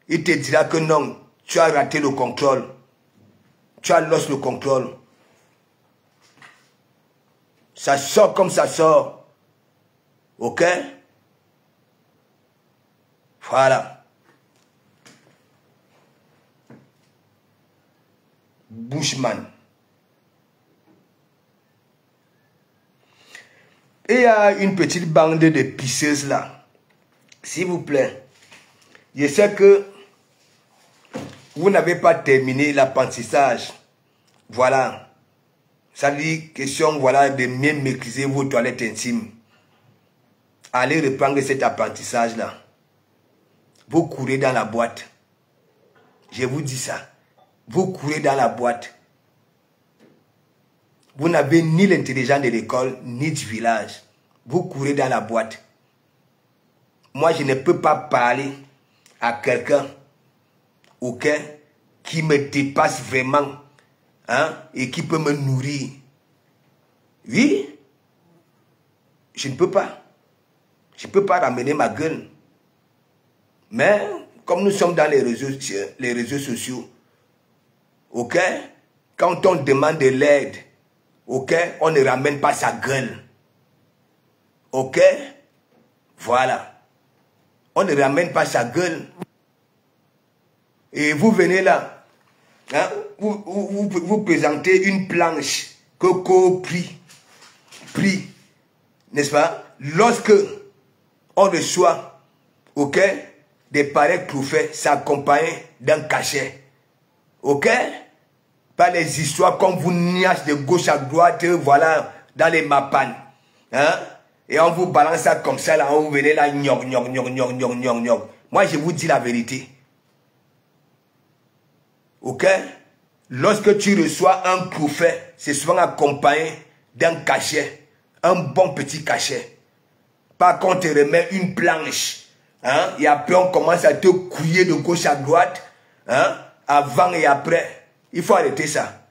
Il te dira que non, tu as raté le contrôle. Tu as lost le contrôle. Ça sort comme ça sort. Ok? Voilà. Bushman. Et il y a une petite bande de pisseuses là. S'il vous plaît. Je sais que vous n'avez pas terminé l'apprentissage. Voilà. Ça dit question voilà, de mieux maîtriser vos toilettes intimes. Allez reprendre cet apprentissage là. Vous courez dans la boîte. Je vous dis ça. Vous courez dans la boîte. Vous n'avez ni l'intelligence de l'école, ni du village. Vous courez dans la boîte. Moi, je ne peux pas parler à quelqu'un, ok, qui me dépasse vraiment, hein, et qui peut me nourrir. Oui, je ne peux pas. Je ne peux pas ramener ma gueule. Mais, comme nous sommes dans les réseaux sociaux, ok, quand on demande de l'aide, ok, on ne ramène pas sa gueule. Ok, voilà. On ne ramène pas sa gueule. Et vous venez là, hein, vous présentez une planche, Coco pris, n'est-ce pas? Lorsque on reçoit, ok, des pareils trophées, s'accompagne d'un cachet. Ok? Pas les histoires comme vous niache de gauche à droite, voilà, dans les mapanes. Hein? Et on vous balance ça comme ça, là, on vous venez là, gnog. Moi, je vous dis la vérité. Ok? Lorsque tu reçois un trophée, c'est souvent accompagné d'un cachet. Un bon petit cachet. Par contre, tu remets une planche. Hein? Et après, on commence à te couiller de gauche à droite. Hein? Avant et après. Il faut arrêter ça.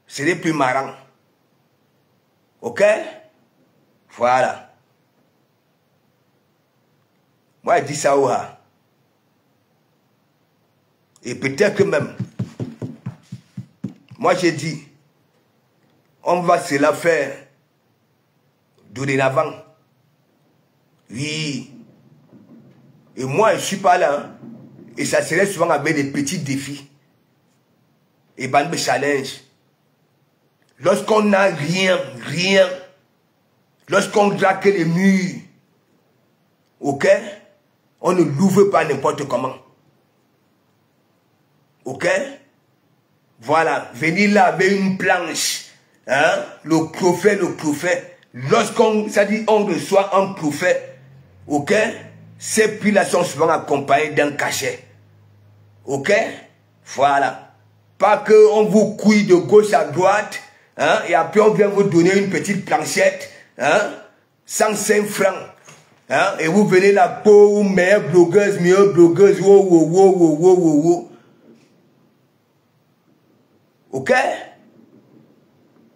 Ce n'est plus marrant. Ok? Voilà. Moi, je dis ça au ha. Et peut-être que même, moi j'ai dit, on va se la faire dorénavant. Oui. Et moi, je ne suis pas là. Hein. Et ça serait souvent avec des petits défis. Et bande de challenge. Lorsqu'on n'a rien, lorsqu'on draque les murs, ok, on ne l'ouvre pas n'importe comment. Ok? Voilà, venir là avec une planche, hein, le trophée. Lorsqu'on, ça dit, on reçoit un trophée, ok, ces prix-là sont souvent accompagnés d'un cachet. Ok? Voilà. Pas qu'on vous couille de gauche à droite, hein, et après on vient vous donner une petite planchette, hein, 105 francs. Hein, et vous venez là pour meilleure blogueuse, wow. Ok?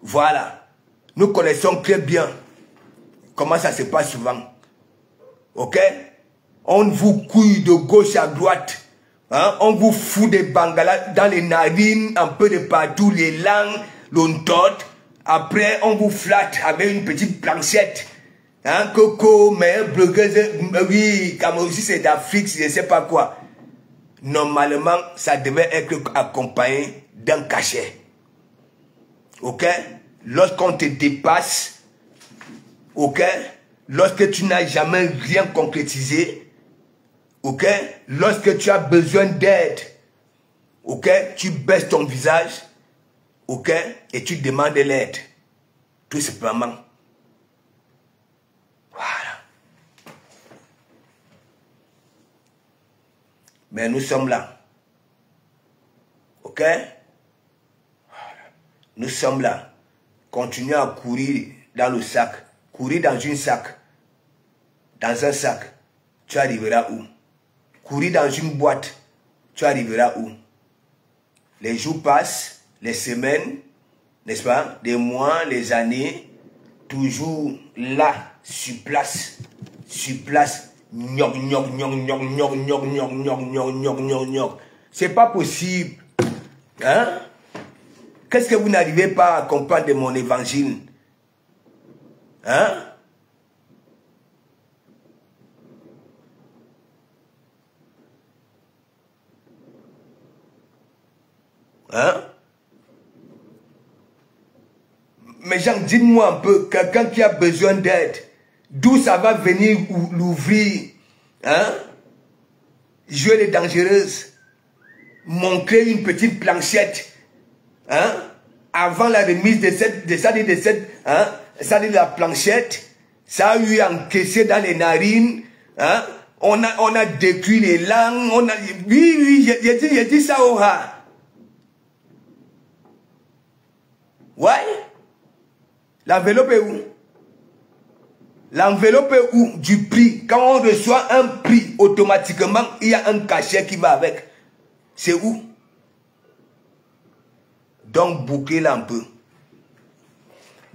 Voilà. Nous connaissons très bien comment ça se passe souvent. Ok? On vous couille de gauche à droite. Hein? On vous fout des bangalas dans les narines, un peu de partout, les langues, l'ontote. Après, on vous flatte avec une petite planchette. Hein? Coco, meilleure blogueuse, oui, comme aussi c'est d'Afrique, je ne sais pas quoi. Normalement, ça devait être accompagné d'un cachet. Ok? Lorsqu'on te dépasse, ok? lorsque tu n'as jamais rien concrétisé, ok, lorsque tu as besoin d'aide, ok, tu baisses ton visage, ok, et tu demandes de l'aide. Tout simplement. Voilà. Mais nous sommes là. Ok? Nous sommes là. Continuez à courir dans le sac. Courir dans un sac. Dans un sac. Tu arriveras où? Courir dans une boîte. Tu arriveras où? Les jours passent, les semaines, n'est-ce pas? Des mois, les années, toujours là, sur place. Sur place. Gnog, gnog, gnog, gnog, gnog, gnog, gnog, gnog, gnog, gnog, gnog, gnog. C'est pas possible. Hein? Qu'est-ce que vous n'arrivez pas à comprendre de mon évangile? Hein? Hein? Mais Jean, dites-moi un peu, quelqu'un qui a besoin d'aide, d'où ça va venir l'ouvrir? Hein? Jouer les dangereuses. Montrer une petite planchette. Hein? Avant la remise de la planchette, ça a eu encaissé dans les narines. Hein? On a détruit les langues. Oui, j'ai dit ça au rat. Ouais? L'enveloppe est où? L'enveloppe est où? Du prix. Quand on reçoit un prix, automatiquement, il y a un cachet qui va avec. C'est où? Donc, bouclez-la un peu.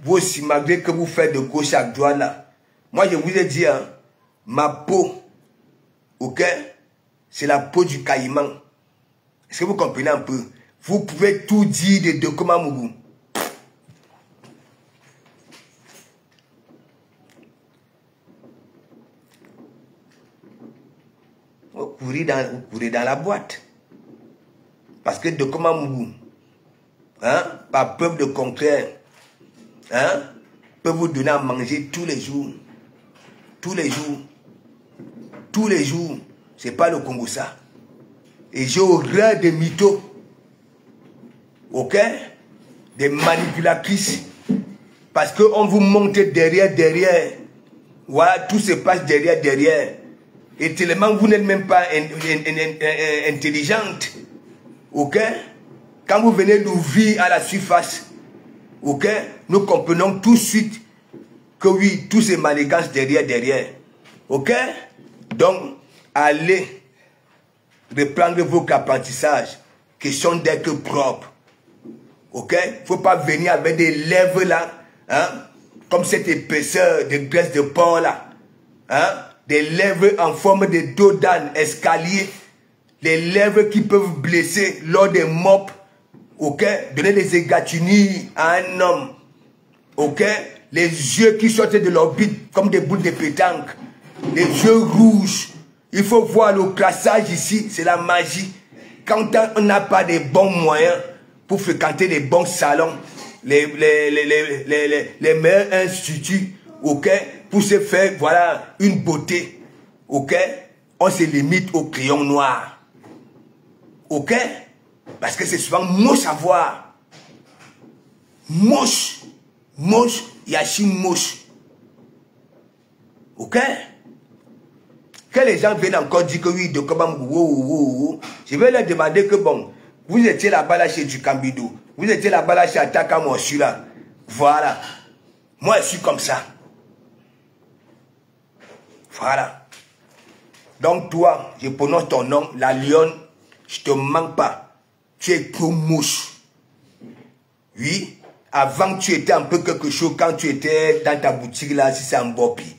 Vous aussi, malgré que vous faites de gauche à droite là, moi je vous ai dit, hein, ma peau, ok, c'est la peau du caïman. Est-ce que vous comprenez un peu? Vous pouvez tout dire de Dokoma Mougou. Vous courez dans la boîte. Parce que Dokoma Mougou, hein, par preuve de contraire, hein, peut vous donner à manger tous les jours. Tous les jours. Tous les jours. C'est pas le Congo ça. Et j'ai horreur des mythos. Ok? Des manipulatrices. Parce qu'on vous monte derrière. Voilà, tout se passe derrière. Et tellement vous n'êtes même pas intelligente. Ok? Quand vous venez l'ouvrir à la surface, ok? Nous comprenons tout de suite que oui, tous ces manigances derrière. Ok? Donc, allez reprendre vos apprentissages. Question d'être propre. Ok? Il ne faut pas venir avec des lèvres là, hein? Comme cette épaisseur de graisse de porc là. Hein? Des lèvres en forme de dos d'âne, escalier. Les lèvres qui peuvent blesser lors des mopes. Ok? Donner des égratignures à un homme. Ok? Les yeux qui sortent de l'orbite comme des boules de pétanque. Les yeux rouges. Il faut voir le classage ici. C'est la magie. Quand on n'a pas de bons moyens pour fréquenter les bons salons, les meilleurs instituts, ok? Pour se faire, voilà, une beauté. Ok? On se limite au crayon noir. Ok? Parce que c'est souvent moche à voir. Moche. Moche. Yachi moche. Ok? Que les gens viennent encore dire que oui, de comment je vais leur demander que bon, vous étiez là-bas là chez Dukambidou. Vous étiez là-bas là chez Ataka Morsula. Voilà. Moi, je suis comme ça. Voilà. Donc toi, je prononce ton nom, la lionne, je te manque pas. Tu es trop mouche. Oui, avant tu étais un peu quelque chose quand tu étais dans ta boutique là, si c'est un bopi.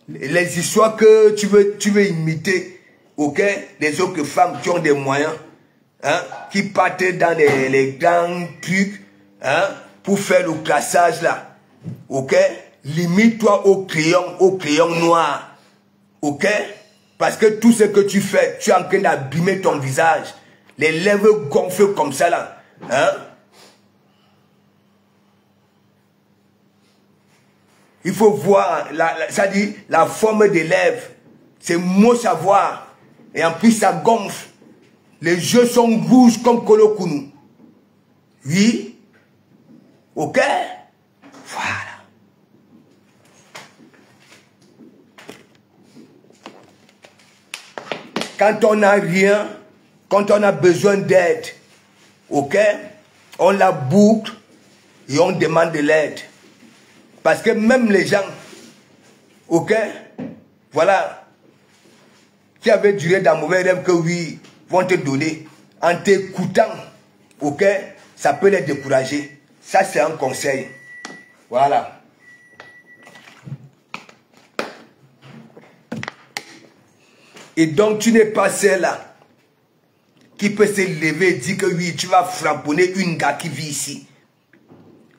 Les histoires que tu veux imiter, ok, les autres femmes qui ont des moyens, hein, qui partent dans les grands trucs, hein, pour faire le classage là, ok, limite-toi au crayon noir, ok, parce que tout ce que tu fais, tu es en train d'abîmer ton visage, les lèvres gonflées comme ça là, hein. Il faut voir, ça dit la forme des lèvres. C'est moche à voir. Et en plus, ça gonfle. Les yeux sont rouges comme Kolo Kunu. Oui. Ok? Voilà. Quand on n'a rien, quand on a besoin d'aide, ok? On la boucle et on demande de l'aide. Parce que même les gens, ok? Voilà. Qui avaient duré dans mauvais rêve que oui, vont te donner. En t'écoutant, ok? Ça peut les décourager. Ça, c'est un conseil. Voilà. Et donc, tu n'es pas celle-là qui peut se lever et dire que oui, tu vas framponner une gars qui vit ici.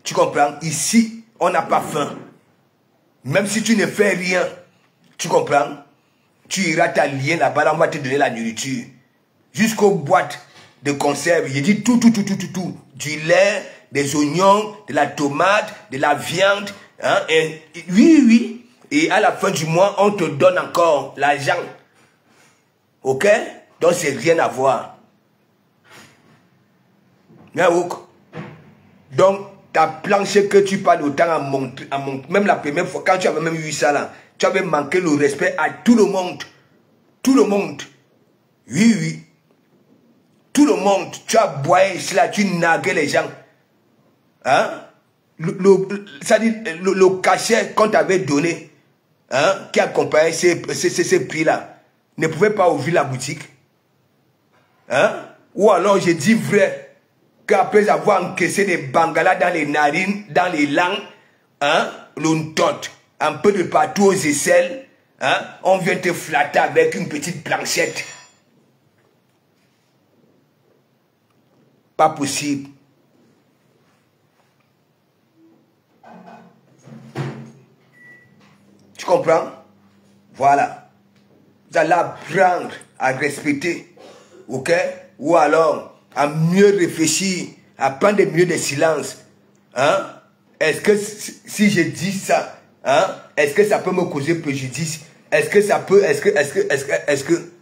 Tu comprends? Ici, on n'a pas faim. Même si tu ne fais rien, tu comprends? Tu iras t'allier là-bas, on va te donner la nourriture. Jusqu'aux boîtes de conserve. Il dit tout. Du lait, des oignons, de la tomate, de la viande. Hein, et, oui. Et à la fin du mois, on te donne encore l'argent. Ok? Donc, c'est rien à voir. Donc, ta planche que tu parles autant à monter, même la première fois, quand tu avais même eu ça là, tu avais manqué le respect à tout le monde. Tout le monde. Oui. Tout le monde. Tu as boyé ici là, tu naguais les gens. Hein? Le cachet qu'on t'avait donné, hein, qui accompagnait ces prix-là, ne pouvait pas ouvrir la boutique. Hein? Ou alors, je dis vrai, qu'après avoir encaissé des bangalas dans les narines, dans les langues, hein, l'ontot, un peu de partout aux aisselles, hein, on vient te flatter avec une petite planchette. Pas possible. Tu comprends? Voilà. Vous allez apprendre à respecter. Ok? Ou alors, à mieux réfléchir, à prendre mieux des silences. Hein? Est-ce que si je dis ça, hein, est-ce que ça peut me causer préjudice? Est-ce que ça peut, est-ce que...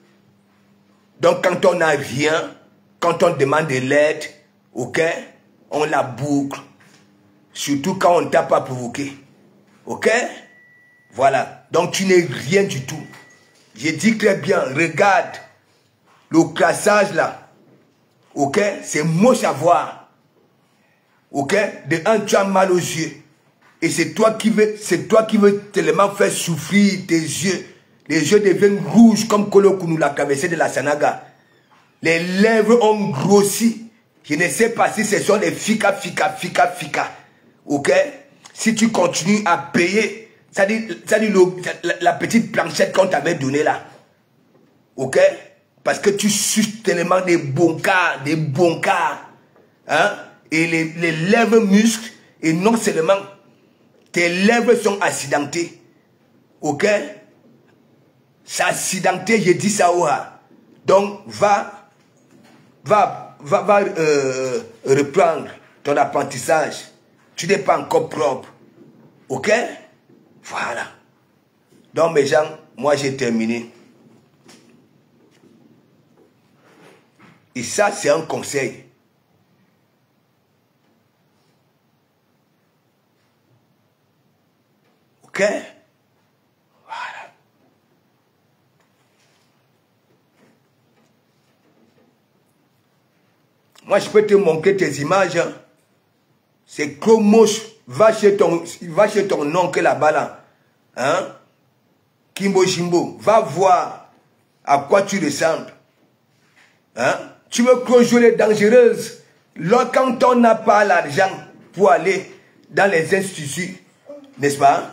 Donc quand on n'a rien, quand on demande de l'aide, ok, on la boucle. Surtout quand on ne t'a pas provoqué. Ok? Voilà. Donc tu n'es rien du tout. J'ai dit très bien, regarde, le classage là, ok, c'est moche à voir. Ok? De un, tu as mal aux yeux. Et c'est toi qui veux tellement faire souffrir tes yeux. Les yeux deviennent rouges comme Kolo Kunu, la traversée de la Sanaga. Les lèvres ont grossi. Je ne sais pas si ce sont les fika. Ok? Si tu continues à payer, ça dit la petite planchette qu'on t'avait donnée là. Ok? Parce que tu suces tellement des bons cas. Hein? Et les lèvres muscles, et non seulement, tes lèvres sont accidentées. Ok? C'est accidenté, je dis ça. Donc, va reprendre ton apprentissage. Tu n'es pas encore propre. Ok? Voilà. Donc, mes gens, moi j'ai terminé. Et ça, c'est un conseil. Ok? Voilà. Moi, je peux te montrer tes images. Hein. C'est Kromos. Va chez ton oncle là-bas. Là. Hein? Kimbo Jimbo. Va voir à quoi tu ressembles. Hein? Tu veux croire dangereuse. Là, quand on n'a pas l'argent pour aller dans les instituts, n'est-ce pas?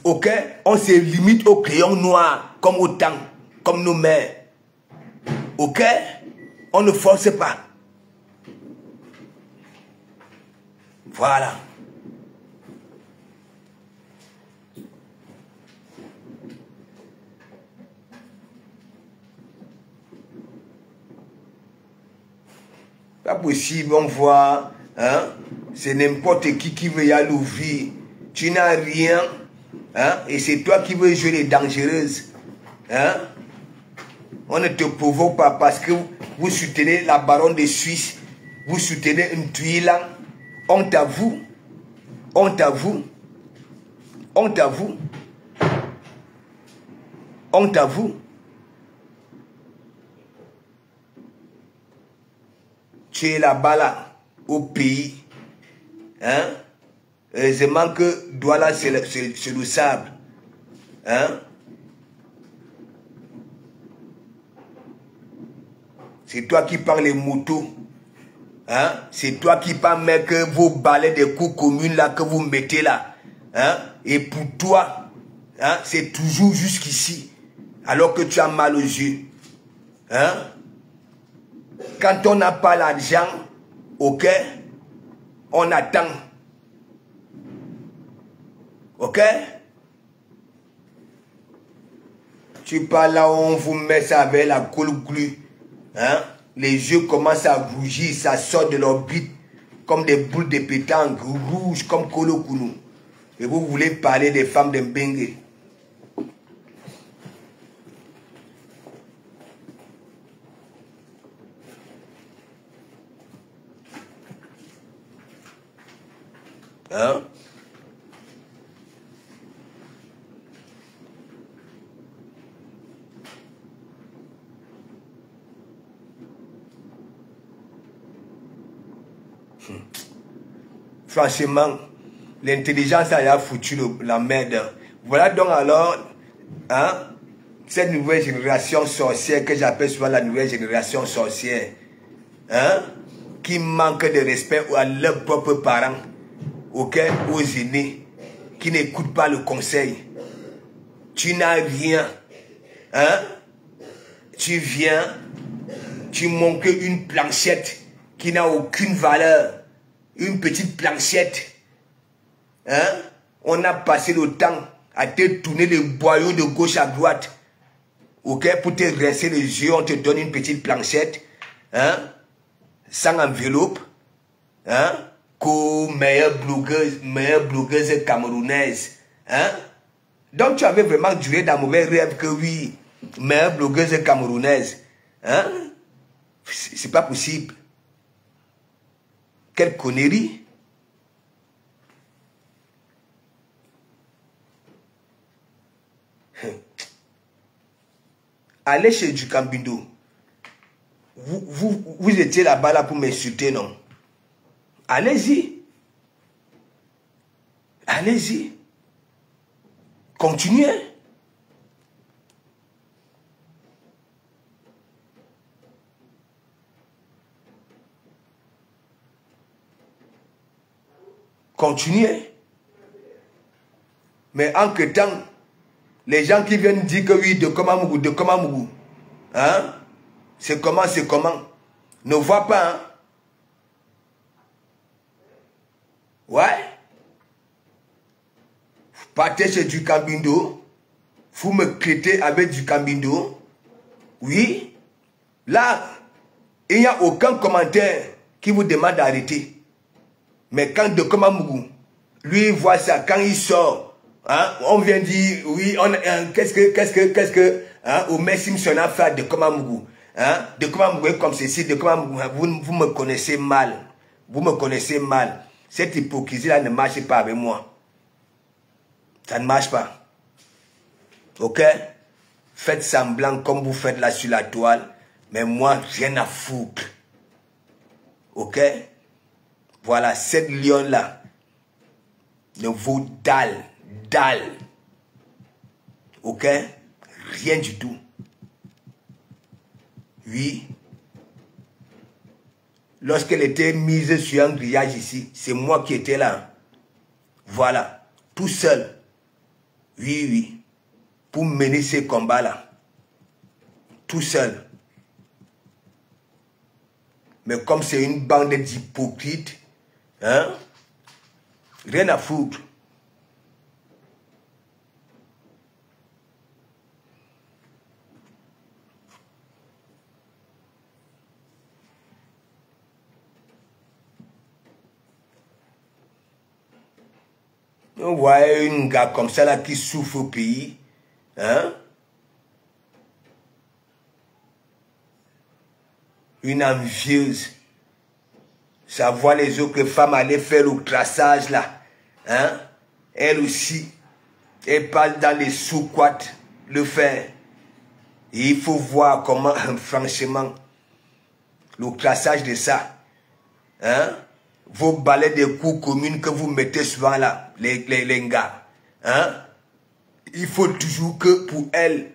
Ok? On se limite au crayon noir, comme au temps, comme nos mères. Ok? On ne force pas. Voilà. Pas possible, on voit, hein? C'est n'importe qui veut y aller ouvrir. Tu n'as rien, Hein? Et c'est toi qui veux jouer les dangereuses. Hein? On ne te provoque pas parce que vous soutenez la baronne de Suisse. Vous soutenez une tuile. Honte à vous. Honte à vous. Honte à vous. Honte à vous. Tu es là-bas, là, au pays. Hein? Heureusement que Douala, c'est le sable. Hein? C'est toi qui parles les motos. Hein? C'est toi qui parles, mais que vos balais des coups communes là, que vous mettez là. Hein? Et pour toi, hein, c'est toujours jusqu'ici. Alors que tu as mal aux yeux. Hein? Quand on n'a pas l'argent, ok, on attend. Ok? Tu parles là où on vous met ça avec la colle glue. Hein? Les yeux commencent à rougir, ça sort de l'orbite comme des boules de pétanque, rouges comme Kolo Kounou. Et vous voulez parler des femmes de Mbengue. Hein? Franchement, l'intelligence a foutu la merde. Voilà donc alors, hein, cette nouvelle génération sorcière que j'appelle souvent la nouvelle génération sorcière, hein, qui manque de respect à leurs propres parents, ok, aux aînés, qui n'écoutent pas le conseil. Tu n'as rien, hein, tu viens, tu manques une planchette qui n'a aucune valeur. Une petite planchette. Hein? On a passé le temps à te tourner les boyaux de gauche à droite. Ok? Pour te rincer les yeux, on te donne une petite planchette. Hein? Sans enveloppe. Hein? Comme meilleure blogueuse camerounaise. Hein? Donc tu avais vraiment duré dans mauvais rêve que oui, meilleure blogueuse camerounaise. Hein? C'est pas possible. Quelle connerie! Allez chez Dukambindo. Vous étiez là-bas là pour m'insulter, non? Allez-y. Allez-y. Continuez. Continuez. Mais en que temps, les gens qui viennent dire que oui, de Komamougou, hein? C'est comment, ne voient pas, hein? Ouais. Vous partez chez Dukambindo, vous me traitez avec Dukambindo. Oui. Là, il n'y a aucun commentaire qui vous demande d'arrêter. Mais quand de Komamougou, lui voit ça, quand il sort, hein, on vient dire, oui, qu'est-ce que, hein, Omer Simpson a fait de Komamougou, hein, de Komamougou comme ceci, de Komamougou, vous me connaissez mal, vous me connaissez mal. Cette hypocrisie-là ne marche pas avec moi. Ça ne marche pas. Ok? Faites semblant comme vous faites là sur la toile, mais moi, rien à foutre. Ok? Voilà, cette lion-là ne vaut dalle. Ok? Rien du tout. Oui. Lorsqu'elle était mise sur un grillage ici, c'est moi qui étais là. Voilà. Tout seul. Oui. Pour mener ces combats-là. Tout seul. Mais comme c'est une bande d'hypocrites, hein? Rien à foutre. On voit un gars comme ça là qui souffre au pays. Hein? Une envieuse. Ça voit les autres femmes aller faire le traçage là. Hein? Elle aussi. Elle parle dans les sous-quads le faire. Et il faut voir comment, franchement, le classage de ça. Hein? Vos balais de coups communes que vous mettez souvent là, les gars. Hein? Il faut toujours que pour elle,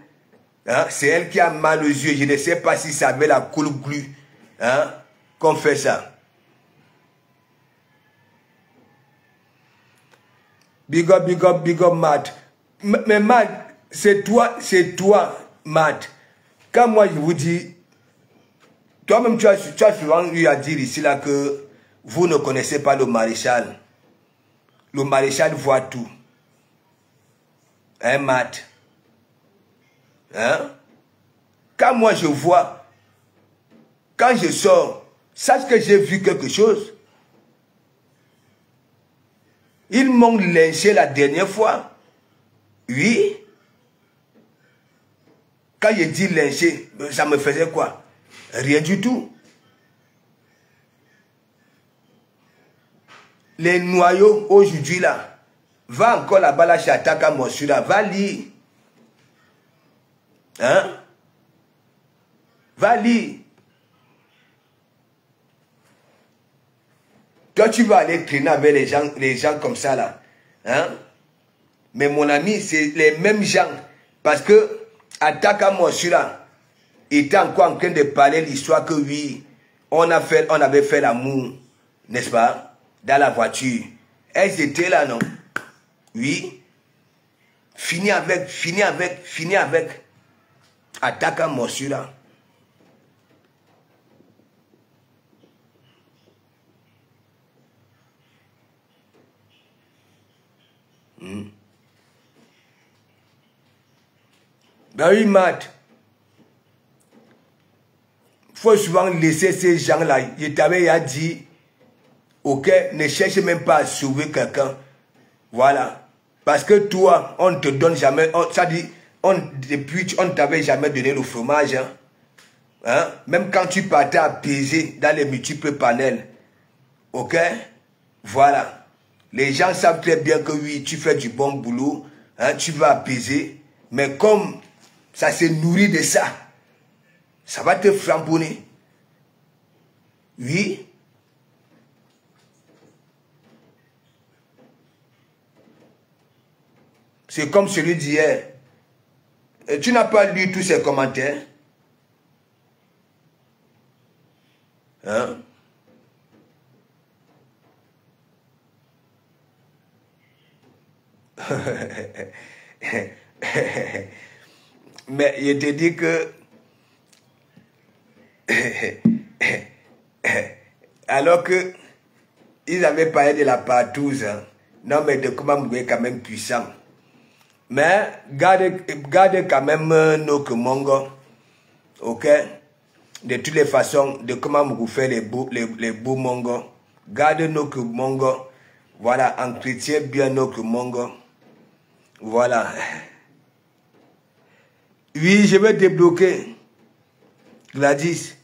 hein, c'est elle qui a mal aux yeux. Je ne sais pas si ça avait la coule glue. Hein? Qu'on fait ça. Big up, Matt. Mais Matt, c'est toi, Matt. Quand moi je vous dis, toi-même tu as souvent eu à dire ici là que vous ne connaissez pas le maréchal. Le maréchal voit tout. Hein, Matt? Hein? Quand moi je vois, quand je sors, sache que j'ai vu quelque chose. Ils m'ont lynché la dernière fois. Oui. Quand je dis lynché, ça me faisait quoi? Rien du tout. Les noyaux aujourd'hui là, va encore là-bas là chez Ataka Mosura, va lire. Hein? Va lire. Toi tu vas aller traîner avec les gens comme ça là. Hein? Mais mon ami, c'est les mêmes gens. Parce que Ataka Mosura était encore en train de parler l'histoire que oui, on avait fait l'amour, n'est-ce pas? Dans la voiture. Elles étaient là, non? Oui. Fini avec. Ataka Mosura. Ben oui, Matt. Il faut souvent laisser ces gens-là. Je t'avais dit, ok, ne cherche même pas à sauver quelqu'un. Voilà. Parce que toi, on ne te donne jamais, ça dit, depuis, on ne t'avait jamais donné le fromage. Hein? Hein? Même quand tu partais à peser dans les multiples panels. Ok? Voilà. Les gens savent très bien que oui, tu fais du bon boulot. Hein? Tu vas apaiser. Mais comme ça se nourrit de ça, ça va te framponner. Oui. C'est comme celui d'hier. Tu n'as pas lu tous ces commentaires? Hein? Mais je te dis que alors que ils avaient parlé de la partouze, hein. Non mais de comment vous est quand même puissant. Mais gardez quand même nos Mongo. Ok? De toutes les façons, de comment vous faites les beaux Mongo. Gardez nos Mongo. Voilà, entretien bien nos Mongo. Voilà. Oui, je vais débloquer. Gladys.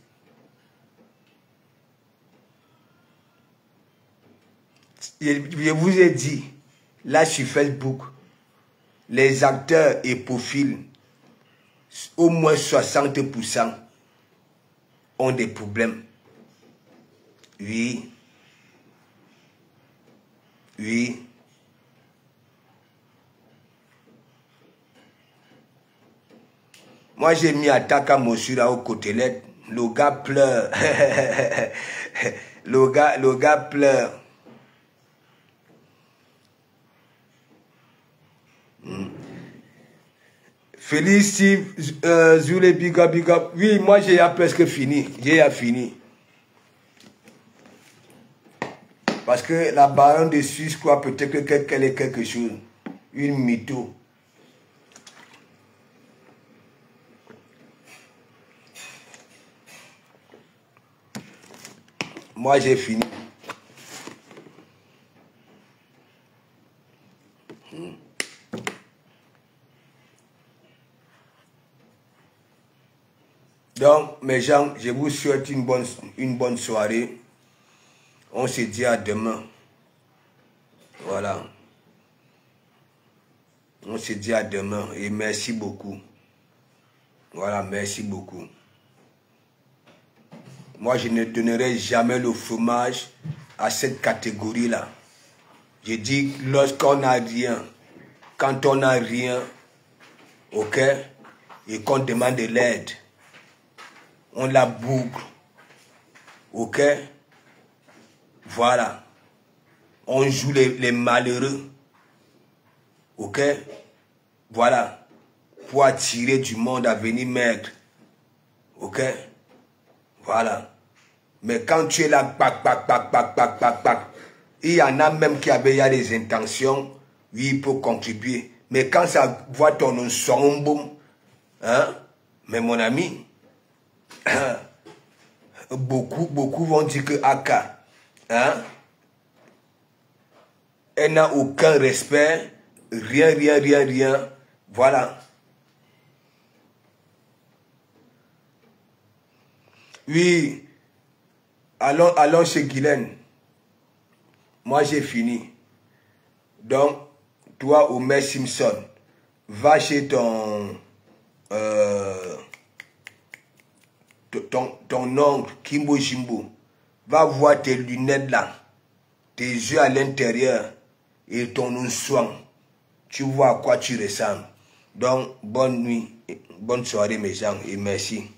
Je vous ai dit, là sur Facebook, les acteurs et profils, au moins 60% ont des problèmes. Oui. Oui. Moi, j'ai mis Ataka Mosura au côté lettre. Le gars pleure. le gars pleure. Félix, Zule, big up. Oui, moi j'ai presque fini. J'ai fini. Parce que la baronne de Suisse croit peut-être qu'elle est quelque chose. Une mytho. Moi j'ai fini. Donc, mes gens, je vous souhaite une bonne soirée. On se dit à demain. Voilà. On se dit à demain et merci beaucoup. Voilà, merci beaucoup. Moi, je ne donnerai jamais le fromage à cette catégorie-là. Je dis, lorsqu'on n'a rien, quand on n'a rien, ok, et qu'on demande de l'aide, on la boucle, ok, voilà, on joue les malheureux, ok, voilà, pour attirer du monde à venir maigre, ok, voilà. Mais quand tu es là, pac, pac, pac, pac, pac, pac, pac, il y en a même qui avaient des intentions, oui, pour contribuer. Mais quand ça voit ton sombre, hein, mais mon ami, beaucoup vont dire que Aka, hein, elle n'a aucun respect, rien, voilà. Oui, allons chez Guylaine. Moi, j'ai fini. Donc, toi, Omer Simpson, va chez ton oncle Kimbo Jimbo. Va voir tes lunettes là, tes yeux à l'intérieur et ton soin. Tu vois à quoi tu ressembles. Donc, bonne nuit, bonne soirée mes gens et merci.